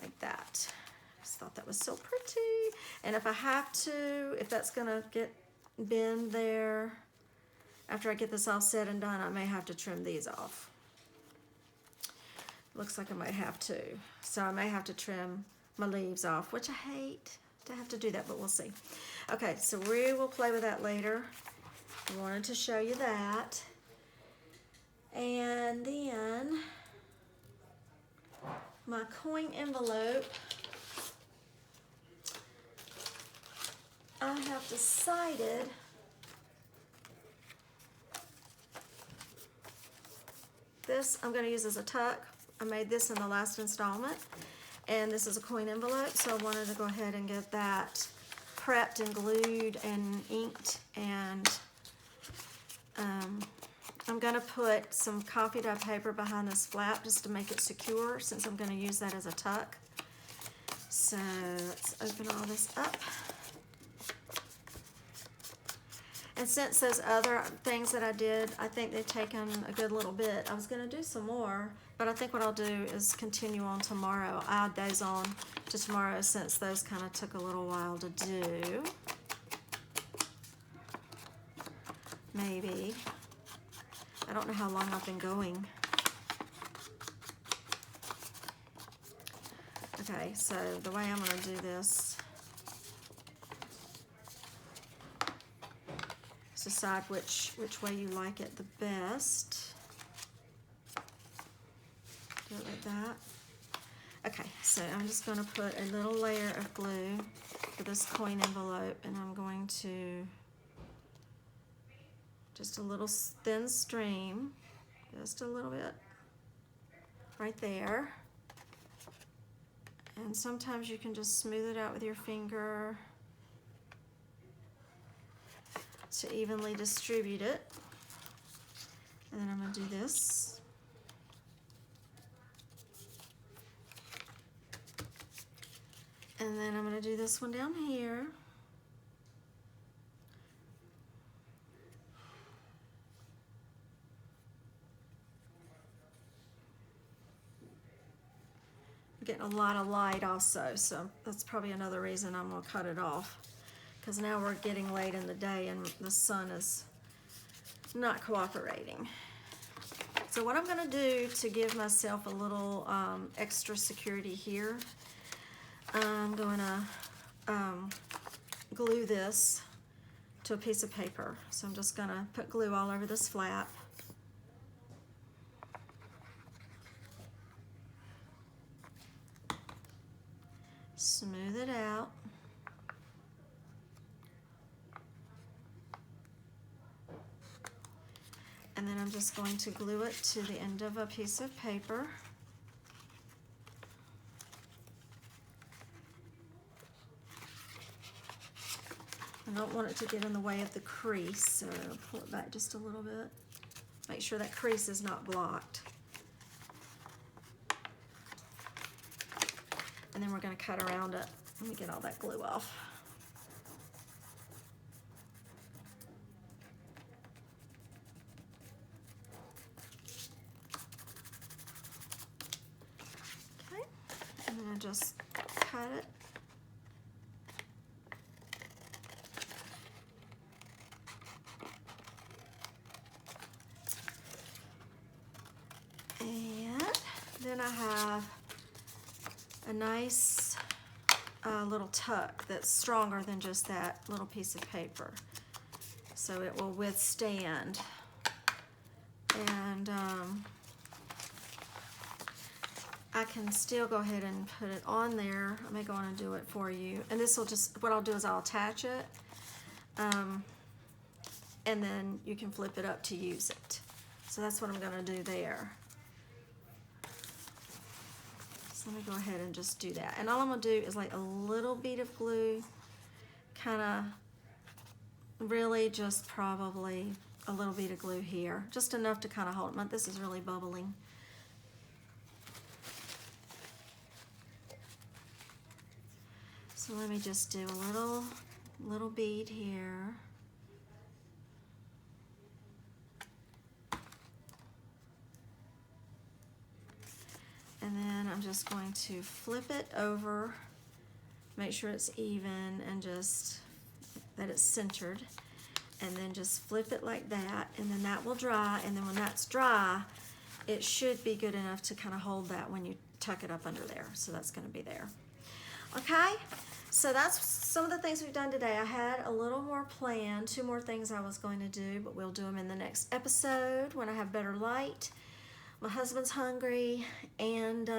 like that. I just thought that was so pretty. And if I have to, if that's gonna get bend there, after I get this all said and done, I may have to trim these off. Looks like I might have to. So I may have to trim my leaves off, which I hate to have to do that, but we'll see. Okay, so we will play with that later. I wanted to show you that. And then my coin envelope, I have decided this I'm going to use as a tuck. I made this in the last installment, and this is a coin envelope, so I wanted to go ahead and get that prepped and glued and inked, and I'm going to put some coffee dye paper behind this flap just to make it secure, since I'm going to use that as a tuck. So let's open all this up. And since those other things that I did, I think they've taken a good little bit. I was going to do some more, but I think what I'll do is continue on tomorrow. I'll add those on to tomorrow, since those kind of took a little while to do. Maybe. I don't know how long I've been going. Okay, so the way I'm going to do this, decide which way you like it the best. Do it like that. Okay, so I'm just going to put a little layer of glue for this coin envelope, and I'm going to just a little thin stream, just a little bit right there. And sometimes you can just smooth it out with your finger to evenly distribute it. And then I'm going to do this. And then I'm going to do this one down here. I'm getting a lot of light also, so that's probably another reason I'm going to cut it off. Because now we're getting late in the day and the sun is not cooperating. So what I'm going to do to give myself a little extra security here, I'm going to glue this to a piece of paper. So I'm just going to put glue all over this flap. Smooth it out. And then I'm just going to glue it to the end of a piece of paper. I don't want it to get in the way of the crease, so I'll pull it back just a little bit. Make sure that crease is not blocked. And then we're going to cut around it. Let me get all that glue off. Okay, and then I just cut it. And then I have a nice little tuck that's stronger than just that little piece of paper. So it will withstand. And I can still go ahead and put it on there. I may go on and do it for you. And this will just, what I'll do is I'll attach it. And then you can flip it up to use it. So that's what I'm going to do there. So let me go ahead and just do that. And all I'm going to do is like a little bead of glue, kind of really just probably a little bead of glue here, just enough to kind of hold it. This is really bubbling. So let me just do a little bead here. And then I'm just going to flip it over, make sure it's even and just that it's centered. And then just flip it like that, and then that will dry. And then when that's dry, it should be good enough to kind of hold that when you tuck it up under there. So that's going to be there. Okay, so that's some of the things we've done today. I had a little more planned, 2 more things I was going to do, but we'll do them in the next episode when I have better light. My husband's hungry, and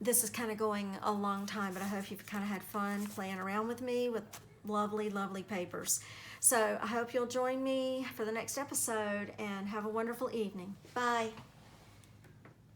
this is kind of going a long time, but I hope you've kind of had fun playing around with me with lovely, lovely papers. So I hope you'll join me for the next episode, and have a wonderful evening. Bye.